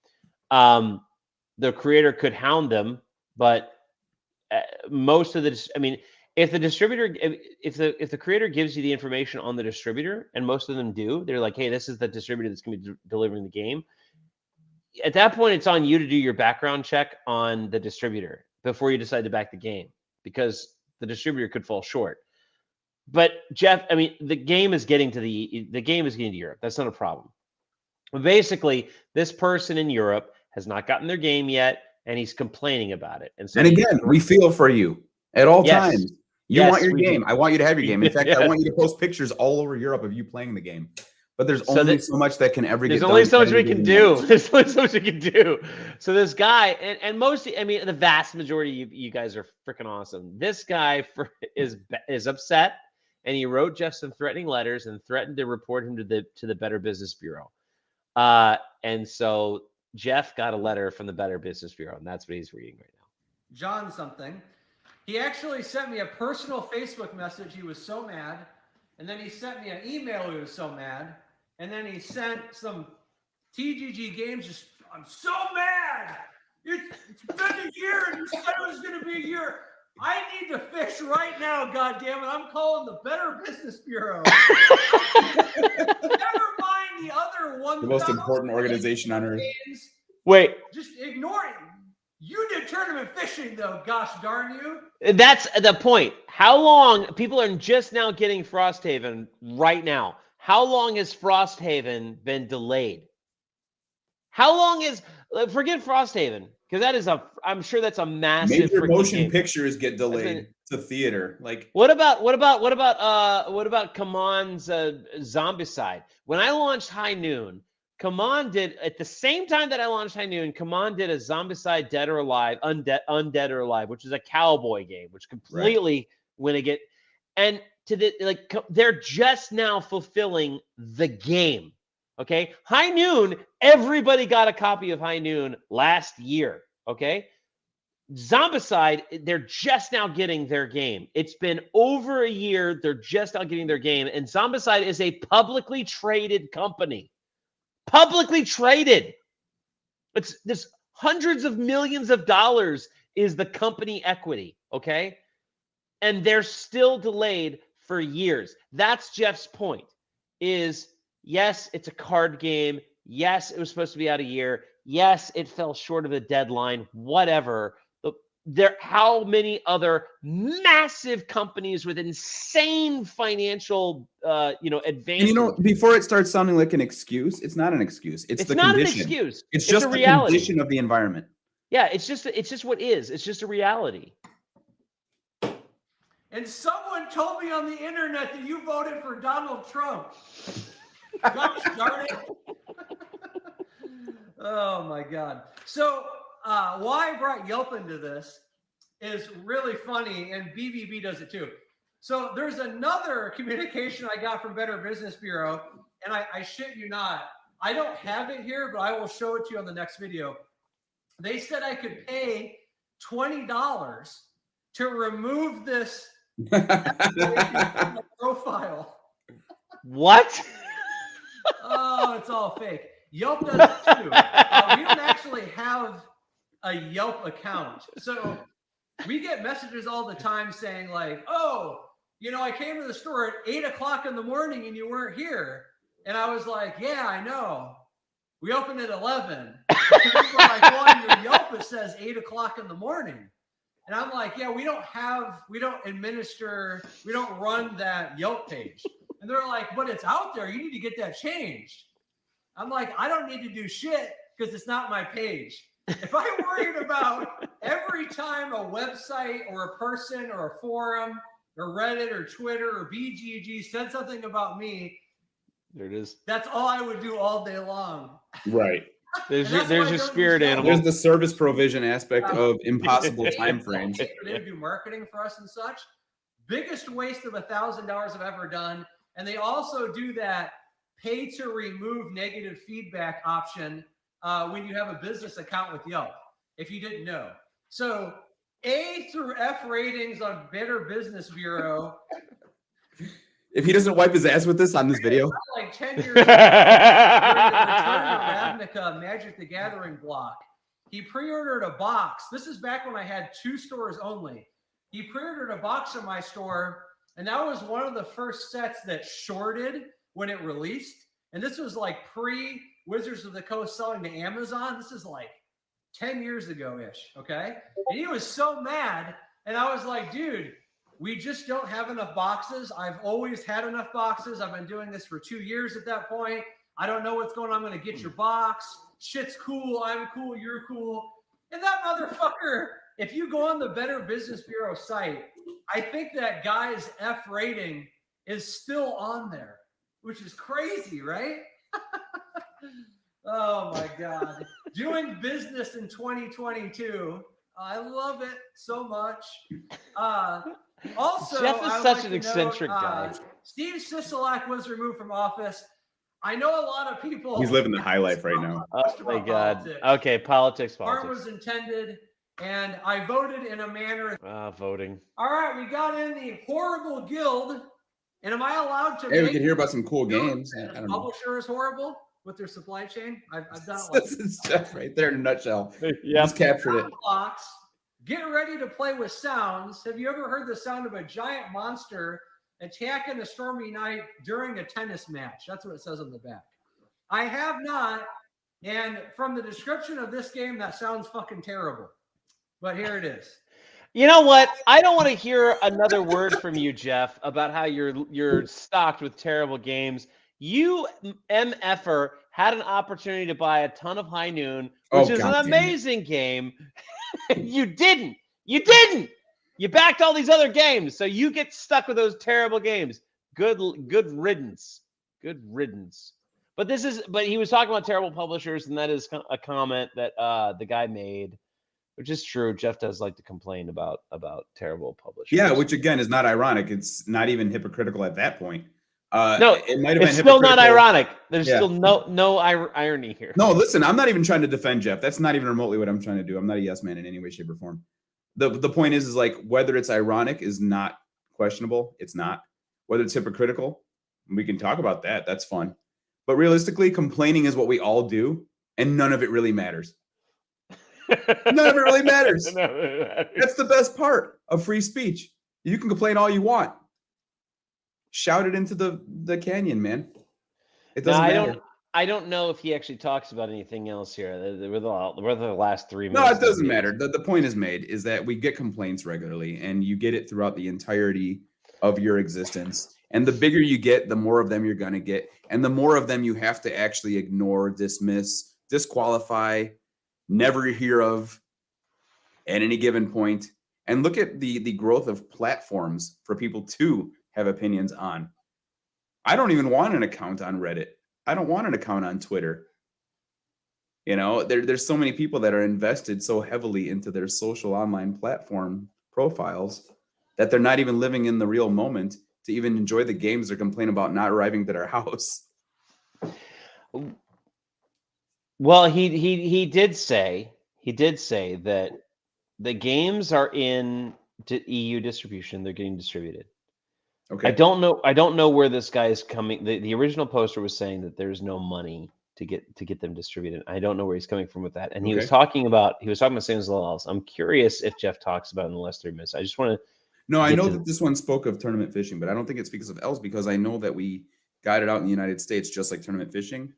The creator could hound them, but most of the, if the creator gives you the information on the distributor, and most of them do, they're like, hey, this is the distributor that's going to be delivering the game. At that point, it's on you to do your background check on the distributor before you decide to back the game, because the distributor could fall short. But Jeff, the game is getting to Europe. That's not a problem. But basically, this person in Europe has not gotten their game yet, and he's complaining about it. And again, we feel for you at all times. You want your game. I want you to have your game. In fact, I want you to post pictures all over Europe of you playing the game. But there's only so much that can ever get done. There's only so much we can do. There's only so much we can do. So this guy, and the vast majority of you guys are freaking awesome. This guy is upset, and he wrote Jeff some threatening letters and threatened to report him to the Better Business Bureau. And so Jeff got a letter from the Better Business Bureau, and that's what he's reading right now. John something. He actually sent me a personal Facebook message. He was so mad. And then he sent me an email. He was so mad. And then he sent some TGG games. I'm so mad. It's been a year, and you said it was going to be a year. I need to fish right now, goddammit. I'm calling the Better Business Bureau. Never mind the other one. The most important organization on earth. Wait. Just ignore it. You did tournament fishing, though, gosh darn you. That's the point. How long? People are just now getting Frosthaven right now. How long has Frosthaven been delayed? How long is, forget Frosthaven, because I'm sure that's a massive major motion game. Pictures get delayed to theater. Like what about Kaman's Zombicide? When I launched High Noon, Kaman did, at the same time that I launched High Noon, Kaman did a Zombicide Dead or Alive, Undead or Alive, which is a cowboy game, which completely went again. And they're just now fulfilling the game. Okay. High Noon, everybody got a copy of High Noon last year. Okay. Zombicide, they're just now getting their game. It's been over a year. They're just now getting their game. And Zombicide is a publicly traded company. Publicly traded. There's hundreds of millions of dollars is the company equity, okay? And they're still delayed for years. That's Jeff's point, is yes, it's a card game. Yes, it was supposed to be out a year. Yes, it fell short of the deadline, whatever. How many other massive companies with insane financial, advantage? And before it starts sounding like an excuse, it's not an excuse. It's the not condition. An excuse. It's just a the reality. condition of the environment. Yeah, it's just what is. It's just a reality. And someone told me on the internet that you voted for Donald Trump. Gosh darn it. Oh my God. So why I brought Yelp into this is really funny, and BBB does it too. So there's another communication I got from Better Business Bureau, and I shit you not, I don't have it here, but I will show it to you on the next video. They said I could pay $20 to remove this profile. What? Oh, it's all fake. Yelp does it too. We don't actually have a Yelp account. So we get messages all the time saying like, oh, I came to the store at 8 o'clock in the morning and you weren't here. And I was like, yeah, I know. We opened at 11. And people were like, well, on your Yelp, it says 8 o'clock in the morning. And I'm like, yeah, we don't run that Yelp page. And they're like, but it's out there. You need to get that changed. I'm like, I don't need to do shit because it's not my page. If I'm worried about every time a website or a person or a forum or Reddit or Twitter or BGG said something about me, there it is. That's all I would do all day long. Right. There's your spirit animal. There's the service provision aspect of impossible time frames. They do marketing for us and such. Biggest waste of $1,000 I've ever done. And they also do that pay to remove negative feedback option when you have a business account with Yelp, if you didn't know. So A through F ratings on Better Business Bureau. If he doesn't wipe his ass with this on this video. Like 10 years ago, during the Return to Ravnica Magic the Gathering block, he pre-ordered a box. This is back when I had 2 stores only. He pre-ordered a box in my store, and that was one of the first sets that shorted when it released. And this was like pre-Wizards of the Coast selling to Amazon. This is like 10 years ago-ish, okay? And he was so mad, and I was like, dude, we just don't have enough boxes. I've always had enough boxes. I've been doing this for 2 years at that point. I don't know what's going on. I'm going to get your box. Shit's cool. I'm cool. You're cool. And that motherfucker, if you go on the Better Business Bureau site, I think that guy's F rating is still on there, which is crazy, right? Oh, my God. Doing business in 2022. I love it so much. Also, Jeff is such an eccentric guy. Steve Sisolak was removed from office. I know a lot of people. He's living the high life right now. Oh my God. Politics. Okay, politics. Harm was intended, and I voted in a manner. Voting. All right, we got in the horrible guild, and am I allowed to? Hey, we can hear about some cool games. I don't know. Publisher is horrible with their supply chain. I've done it. This is Jeff right there in a nutshell. Yeah, he's captured it. Blocks. Get ready to play with sounds. Have you ever heard the sound of a giant monster attacking a stormy night during a tennis match? That's what it says on the back. I have not. And from the description of this game, that sounds fucking terrible. But here it is. You know what? I don't want to hear another word from you, Jeff, about how you're stocked with terrible games. You, MFer, had an opportunity to buy a ton of High Noon, which is an amazing game. You didn't. You backed all these other games, so you get stuck with those terrible games. Good riddance. Good riddance. But he was talking about terrible publishers, and that is a comment that the guy made, which is true. Jeff does like to complain about terrible publishers. Yeah, which again is not ironic. It's not even hypocritical at that point. No, it might have been it's still not hypocritical. ironic. There's Yeah. still no irony here. No, listen, I'm not even trying to defend Jeff. That's not even remotely what I'm trying to do. I'm not a yes man in any way, shape, or form. The point is like whether it's ironic is not questionable. It's not. Whether it's hypocritical, we can talk about that. That's fun. But realistically, complaining is what we all do, and none of it really matters. None of it really matters. That's the best part of free speech. You can complain all you want. Shout it into the canyon, man. It doesn't matter. I don't know if he actually talks about anything else here. We're the last 3 minutes. No, it doesn't matter. The point is made is that we get complaints regularly, and you get it throughout the entirety of your existence. And the bigger you get, the more of them you're going to get. And the more of them you have to actually ignore, dismiss, disqualify, never hear of at any given point. And look at the growth of platforms for people to have opinions on. I don't even want an account on Reddit. I don't want an account on Twitter. You know, there's so many people that are invested so heavily into their social online platform profiles that they're not even living in the real moment to even enjoy the games or complain about not arriving to their house. Well, he did say that the games are in EU distribution. They're getting distributed. Okay. I don't know where this guy is coming. The original poster was saying that there's no money to get them distributed. I don't know where he's coming from with that. And he was talking about same as else. I'm curious if Jeff talks about it in the last 3 minutes. I just want to. No, I know that this one spoke of tournament fishing, but I don't think it speaks of L's because I know that we got it out in the United States just like tournament fishing.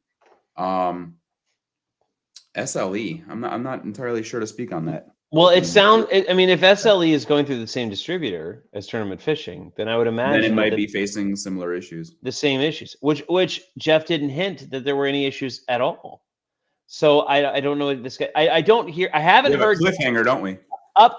SLE. I'm not entirely sure to speak on that. Well, I mean, if SLE is going through the same distributor as tournament fishing, then I would imagine then it might be facing similar issues. The same issues, which Jeff didn't hint that there were any issues at all. So I don't know if this guy. I haven't heard a cliffhanger, don't we? Up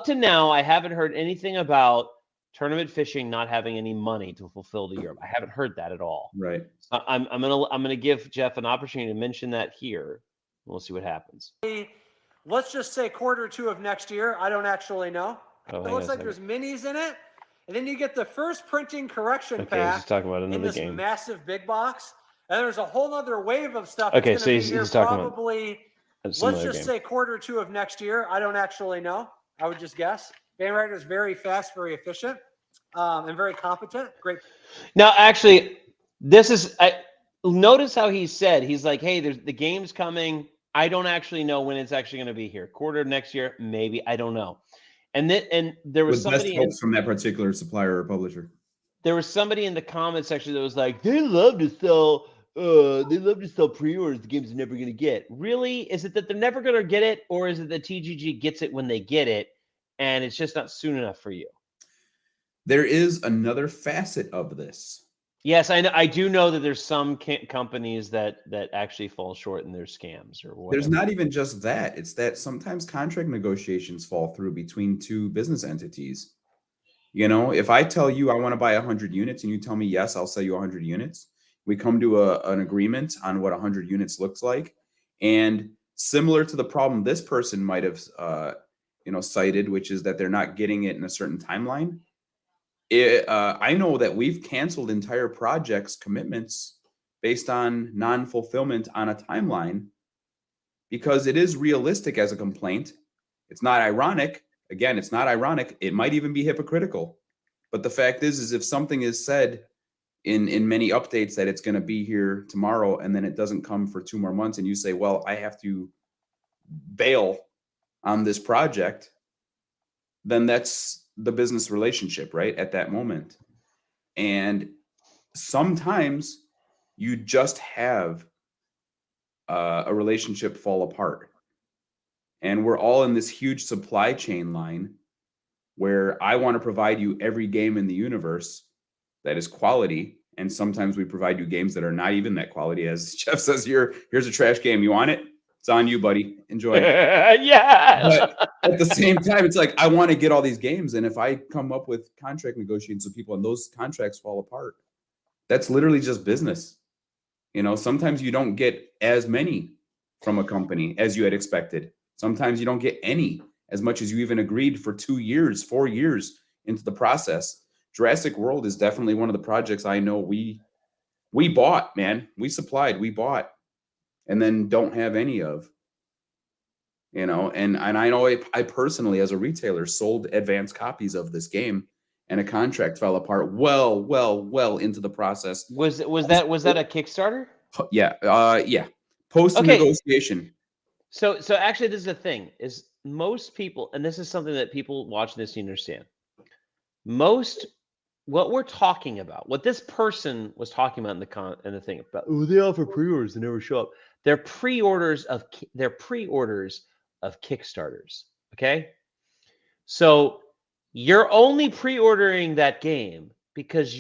to now, I haven't heard anything about tournament fishing not having any money to fulfill the Europe. I haven't heard that at all. Right. I'm gonna give Jeff an opportunity to mention that here. We'll see what happens. Let's just say Q2 of next year. I don't actually know. It looks like there's minis in it. And then you get the first printing correction pack he's talking about another in this game. Massive big box. And there's a whole other wave of stuff. Okay, so he's talking probably, about let's just say Q2 of next year. I don't actually know. I would just guess. Game Writer is very fast, very efficient, and very competent. Great. Now, actually, notice how he said, he's like, hey, the game's coming. I don't actually know when it's actually going to be here. Quarter of next year, maybe. I don't know. And there was somebody from that particular supplier or publisher. There was somebody in the comment section that was like, they love to sell pre-orders the game's never going to get. Really? Is it that they're never going to get it, or is it that TGG gets it when they get it, and it's just not soon enough for you? There is another facet of this. Yes, I do know that there's some companies that actually fall short in their scams or whatever. There's not even just that. It's that sometimes contract negotiations fall through between two business entities. You know, if I tell you I want to buy 100 units and you tell me, yes, I'll sell you 100 units. We come to an agreement on what 100 units looks like. And similar to the problem this person might have, cited, which is that they're not getting it in a certain timeline. I know that we've canceled entire projects commitments based on non-fulfillment on a timeline because it is realistic as a complaint. It's not ironic. Again, it's not ironic. It might even be hypocritical. But the fact is if something is said in many updates that it's going to be here tomorrow and then it doesn't come for 2 more months and you say, well, I have to bail on this project, then that's the business relationship, right? At that moment. And sometimes you just have a relationship fall apart. And we're all in this huge supply chain line where I want to provide you every game in the universe that is quality. And sometimes we provide you games that are not even that quality. As Jeff says here, here's a trash game. You want it? It's on you, buddy. Enjoy. Yeah. But at the same time, it's like, I want to get all these games. And if I come up with contract negotiations with people and those contracts fall apart, that's literally just business. You know, sometimes you don't get as many from a company as you had expected. Sometimes you don't get any as much as you even agreed for 2 years, 4 years into the process, Jurassic World is definitely one of the projects I know we bought, man. We supplied, we bought, and then don't have any of. And I know I personally, as a retailer, sold advanced copies of this game, and a contract fell apart well into the process. Was that a Kickstarter? Yeah. Post Okay. negotiation. So actually, this is the thing: is most people, and this is something that people watching this understand. What we're talking about, what this person was talking about in the thing about, oh, they offer pre-orders, they never show up. They're pre-orders of Kickstarters. Okay, so you're only pre-ordering that game because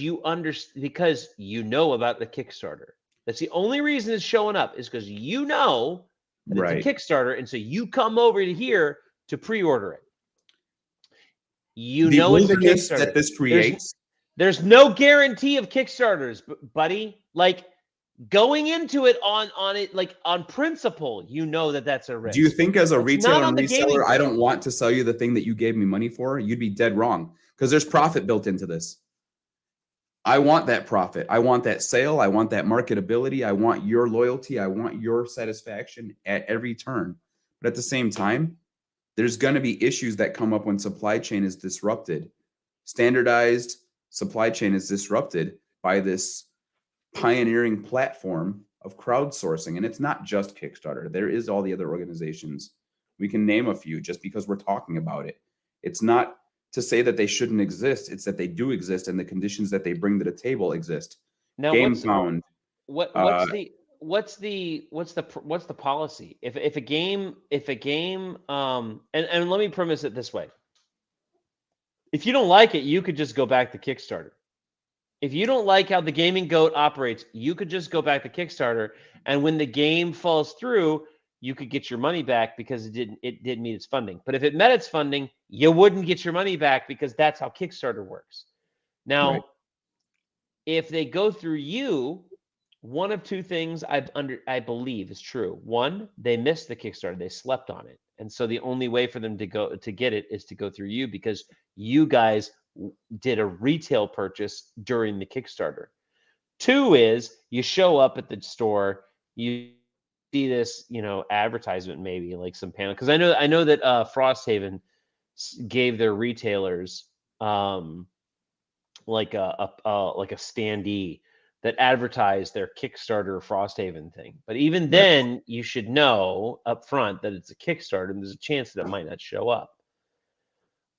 because you know about the Kickstarter. That's the only reason it's showing up, is because you know that Right. it's a Kickstarter, and so you come over to here to pre-order it. You The know it's a wilderness Kickstarter that this creates. There's no guarantee of Kickstarters, buddy. Like, going into it on it, like, on principle, you know that's a risk. Do you think as a It's retailer not on and the gaming reseller, I thing. don't want to sell you the thing that you gave me money for? You'd be dead wrong, because there's profit built into this. I want that profit. I want that sale. I want that marketability. I want your loyalty. I want your satisfaction at every turn. But at the same time, there's going to be issues that come up when supply chain is disrupted. Standardized supply chain is disrupted by this pioneering platform of crowdsourcing. And it's not just Kickstarter. There is all the other organizations. We can name a few just because we're talking about it. It's not to say that they shouldn't exist. It's that they do exist, and the conditions that they bring to the table exist. Now, GamePound. what's the policy? If a game and let me premise it this way. If you don't like it, you could just go back to Kickstarter. If you don't like how the Gaming Goat operates, you could just go back to Kickstarter, and when the game falls through, you could get your money back because it didn't meet its funding. But if it met its funding, you wouldn't get your money back, because that's how Kickstarter works. Now, Right. if they go through you, one of two things I believe is true. One, they missed the Kickstarter, they slept on it, and so the only way for them to get it is to go through you, because you guys did a retail purchase during the Kickstarter. Two is, you show up at the store, you see this, advertisement, maybe like some panel, because I know that Frosthaven gave their retailers like a standee that advertised their Kickstarter Frosthaven thing. But even then, you should know up front that it's a Kickstarter, and there's a chance that it might not show up.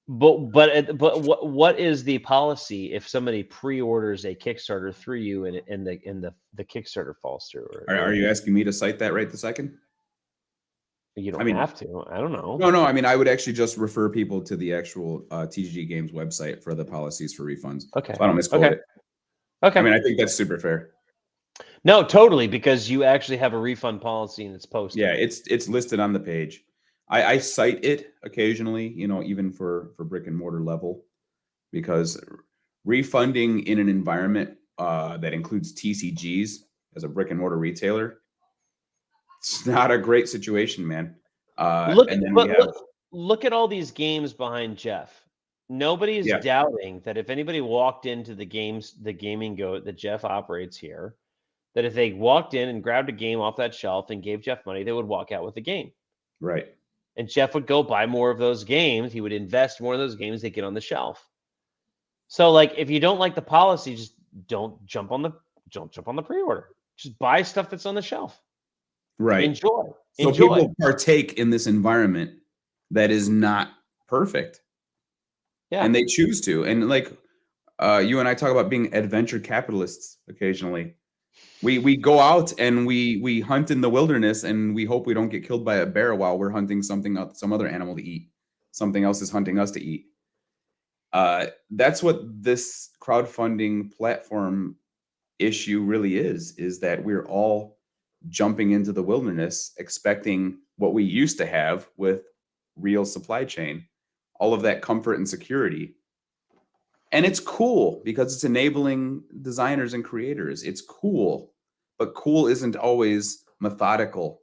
But what is the policy if somebody pre-orders a Kickstarter through you, and the Kickstarter falls through? Are you asking me to cite that right this second? You don't have to. I don't know. No. I mean, I would actually just refer people to the actual TGG Games website for the policies for refunds. Okay. So I don't misquote it. Okay. I mean, I think that's super fair. No, totally, because you actually have a refund policy, and it's posted. Yeah, it's listed on the page. I cite it occasionally, even for brick and mortar level, because refunding in an environment that includes TCGs as a brick and mortar retailer, it's not a great situation, man. Look at all these games behind Jeff. Nobody is doubting that if anybody walked into the Gaming Goat that Jeff operates here, that if they walked in and grabbed a game off that shelf and gave Jeff money, they would walk out with the game. Right. And Jeff would go buy more of those games. He would invest more of those games they get on the shelf. So, like, if you don't like the policy, just don't jump on the pre-order. Just buy stuff that's on the shelf. Right. Enjoy. So people partake in this environment that is not perfect. Yeah. And they choose to. And like you and I talk about being adventure capitalists occasionally. We go out and we hunt in the wilderness, and we hope we don't get killed by a bear while we're hunting some other animal to eat. Something else is hunting us to eat. That's what this crowdfunding platform issue really is that we're all jumping into the wilderness expecting what we used to have with real supply chain, all of that comfort and security. And it's cool because it's enabling designers and creators. It's cool, but cool isn't always methodical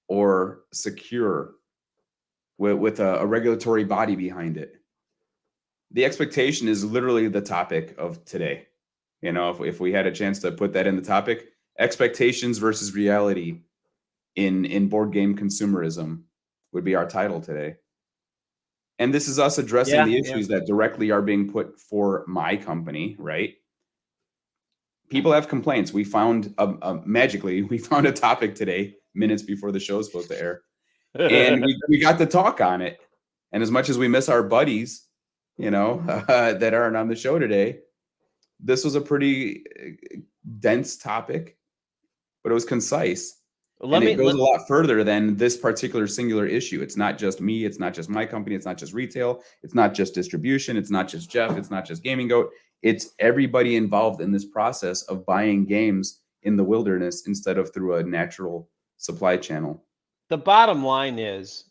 or secure with a regulatory body behind it. the expectation is literally the topic of today. You know, if we had a chance to put that in the topic, expectations versus reality in board game consumerism would be our title today. And this is us addressing the issues that directly are being put for my company, right? People have complaints. We found magically, we found a topic today, minutes before the show is supposed to air. And we got to talk on it. And as much as we miss our buddies, you know, that aren't on the show today, this was a pretty dense topic, but it was concise. And it goes a lot further than this particular singular issue. It's not just me. It's not just my company. It's not just retail. It's not just distribution. It's not just Jeff. It's not just Gaming Goat. It's everybody involved in this process of buying games in the wilderness instead of through a natural supply channel. The bottom line is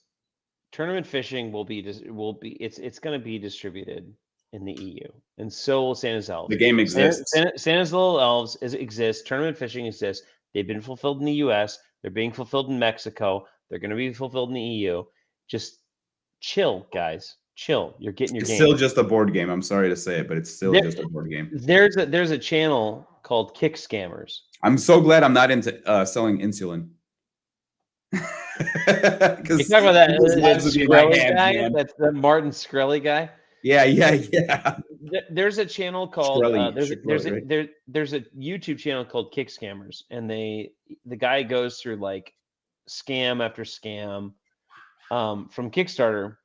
tournament fishing it's going to be distributed in the EU, and so will Santa's Elves. The game exists. Santa's Little Elves exists. Tournament fishing exists. They've been fulfilled in the US. They're being fulfilled in Mexico. They're going to be fulfilled in the EU. Just chill, guys. Chill. You're getting your game. It's still just a board game. I'm sorry to say it, but it's still just a board game. There's a channel called Kick Scammers. I'm so glad I'm not into selling insulin. You talking about that Skrelly guy? That's the Martin Skrelly guy. Yeah. There's a channel called there's a YouTube channel called Kick Scammers, and the guy goes through like scam after scam from Kickstarter,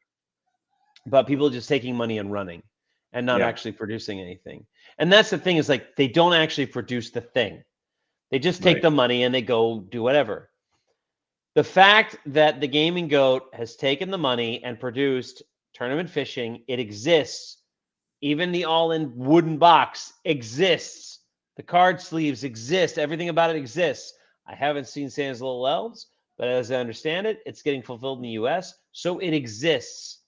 but people just taking money and running and not actually producing anything. And that's the thing, is like they don't actually produce the thing. They just take the money and they go do whatever. The fact that the Gaming Goat has taken the money and produced tournament fishing, it exists. Even the all-in wooden box exists. The card sleeves exist. Everything about it exists. I haven't seen Santa's Little Elves, but as I understand it, it's getting fulfilled in the US, so it exists.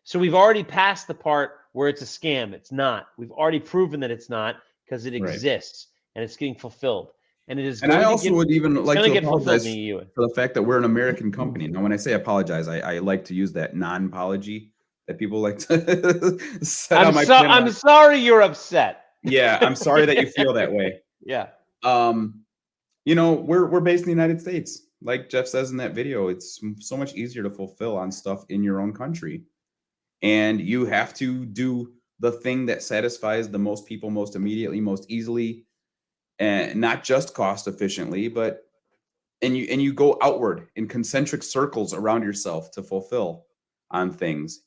So we've already passed the part where it's a scam. It's not. We've already proven that it's not, because it exists and it's getting fulfilled. And it is. And I also would even like to apologize for the fact that we're an American company. Now, when I say apologize, I like to use that non-apology that people like to set on my channel. I'm sorry you're upset. Yeah, I'm sorry that you feel that way. Yeah. You know, we're based in the United States. Like Jeff says in that video, it's so much easier to fulfill on stuff in your own country. And you have to do the thing that satisfies the most people most immediately, most easily, and not just cost efficiently, but and you go outward in concentric circles around yourself to fulfill on things.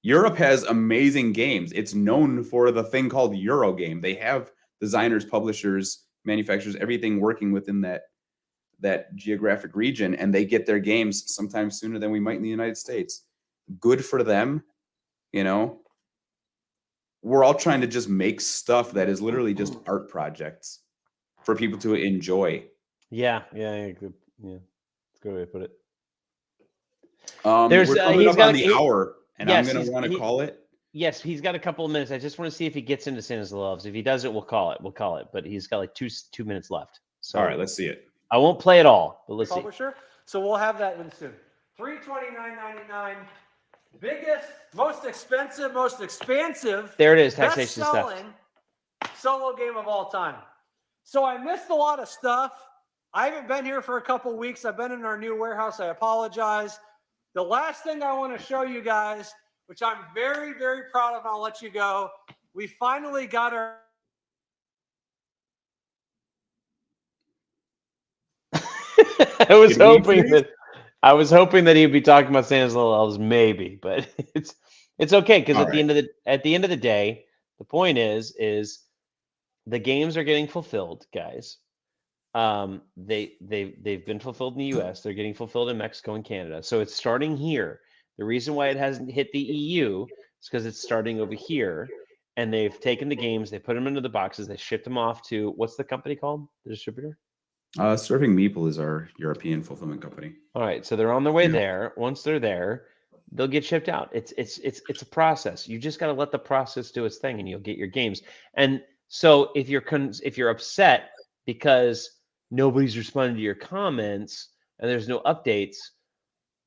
Europe has amazing games. It's known for the thing called Eurogame. They have designers, publishers, manufacturers, everything working within that geographic region, and they get their games sometimes sooner than we might in the United States. Good for them, you know. We're all trying to just make stuff that is literally just art projects for people to enjoy. Yeah, good. Yeah, it's a good way to put it. We're coming up on the hour, and I'm going to want to call it. Yes, he's got a couple of minutes. I just want to see if he gets into Santa's Loves. If he does it, we'll call it. But he's got like two minutes left. So all right, let's see it. I won't play it all, but let's see. So we'll have that in soon. $329.99. Biggest, most expansive. There it is. Taxation stuff. Solo game of all time. So I missed a lot of stuff. I haven't been here for a couple weeks. I've been in our new warehouse. I apologize. The last thing I want to show you guys, which I'm very, very proud of, and I'll let you go. We finally got our. I was hoping that he'd be talking about Santa's Little Elves, maybe, but it's okay, because at the end of the day, the point is the games are getting fulfilled, guys. They've been fulfilled in the US. They're getting fulfilled in Mexico and Canada. So it's starting here. The reason why it hasn't hit the EU is because it's starting over here, and they've taken the games, they put them into the boxes, they shipped them off to, what's the company called? The distributor? Serving Meeple is our European fulfillment company. All right, so they're on their way there. Once they're there, they'll get shipped out. It's a process. You just got to let the process do its thing, and you'll get your games. And so if you're upset because nobody's responding to your comments and there's no updates,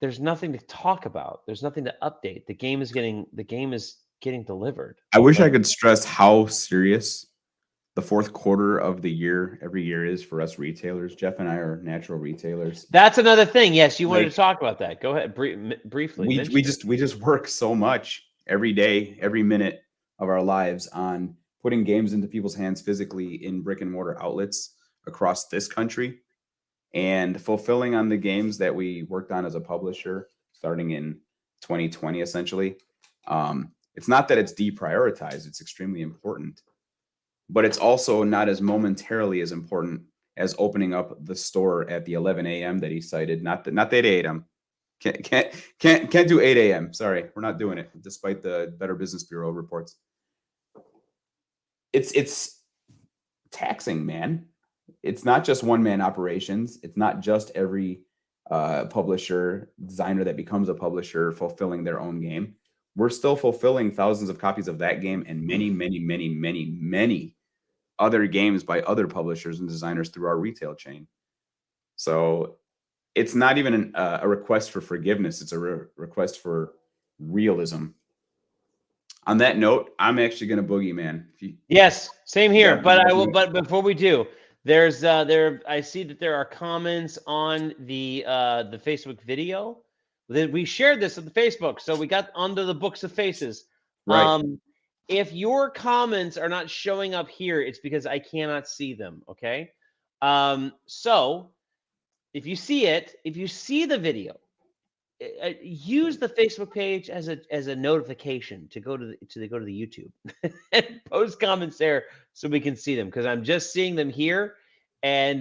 there's nothing to talk about. There's nothing to update. The game is getting delivered. I wish I could stress how serious the fourth quarter of the year every year is for us retailers. Jeff and I are natural retailers. That's another thing. Yes, you wanted to talk about that. Go ahead, briefly. We just work so much every day, every minute of our lives on putting games into people's hands physically in brick and mortar outlets across this country, and fulfilling on the games that we worked on as a publisher starting in 2020, essentially. It's not that it's deprioritized; it's extremely important. But it's also not as momentarily as important as opening up the store at the 11 a.m. that he cited. Not the 8 a.m. Can't do 8 a.m. Sorry, we're not doing it, despite the Better Business Bureau reports. It's taxing, man. It's not just one-man operations. It's not just every publisher, designer that becomes a publisher fulfilling their own game. We're still fulfilling thousands of copies of that game and many, many, many, many, many other games by other publishers and designers through our retail chain. So it's not even a request for forgiveness. It's a request for realism. On that note, I'm actually going to boogie, man. Yes, same here. But I will. But before we do, there's I see that there are comments on the Facebook video. We shared this on the Facebook, so we got onto the books of faces. Right. If your comments are not showing up here, it's because I cannot see them. Okay. So if you see it, if you see the video, use the Facebook page as a notification to go to the YouTube and post comments there so we can see them, because I'm just seeing them here. And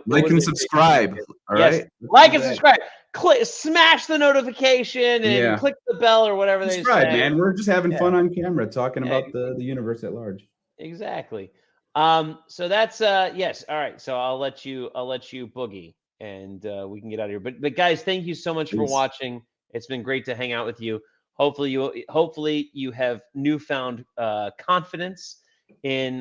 like and subscribe. All yes, right. like and subscribe. Smash the notification and click the bell or whatever they say. Man. We're just having fun on camera talking about the universe at large. Exactly. So that's yes. All right. So I'll let you boogie, and we can get out of here. But guys, thank you so much for watching. It's been great to hang out with you. Hopefully you have newfound confidence in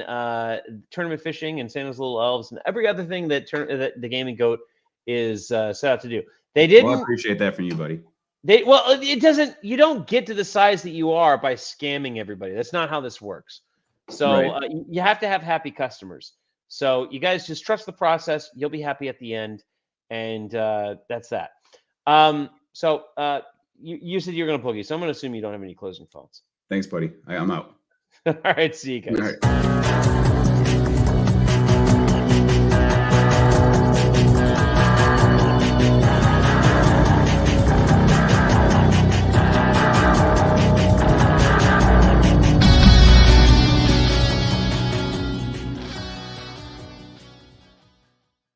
tournament fishing and Santa's Little Elves and every other thing that the Gaming Goat is set out to do. They didn't. Well, I appreciate that from you, buddy. It doesn't. You don't get to the size that you are by scamming everybody. That's not how this works. So you have to have happy customers. So you guys just trust the process. You'll be happy at the end, and that's that. So you said you're going to boogie, so I'm going to assume you don't have any closing thoughts. Thanks, buddy. I'm out. All right, see you guys. All right.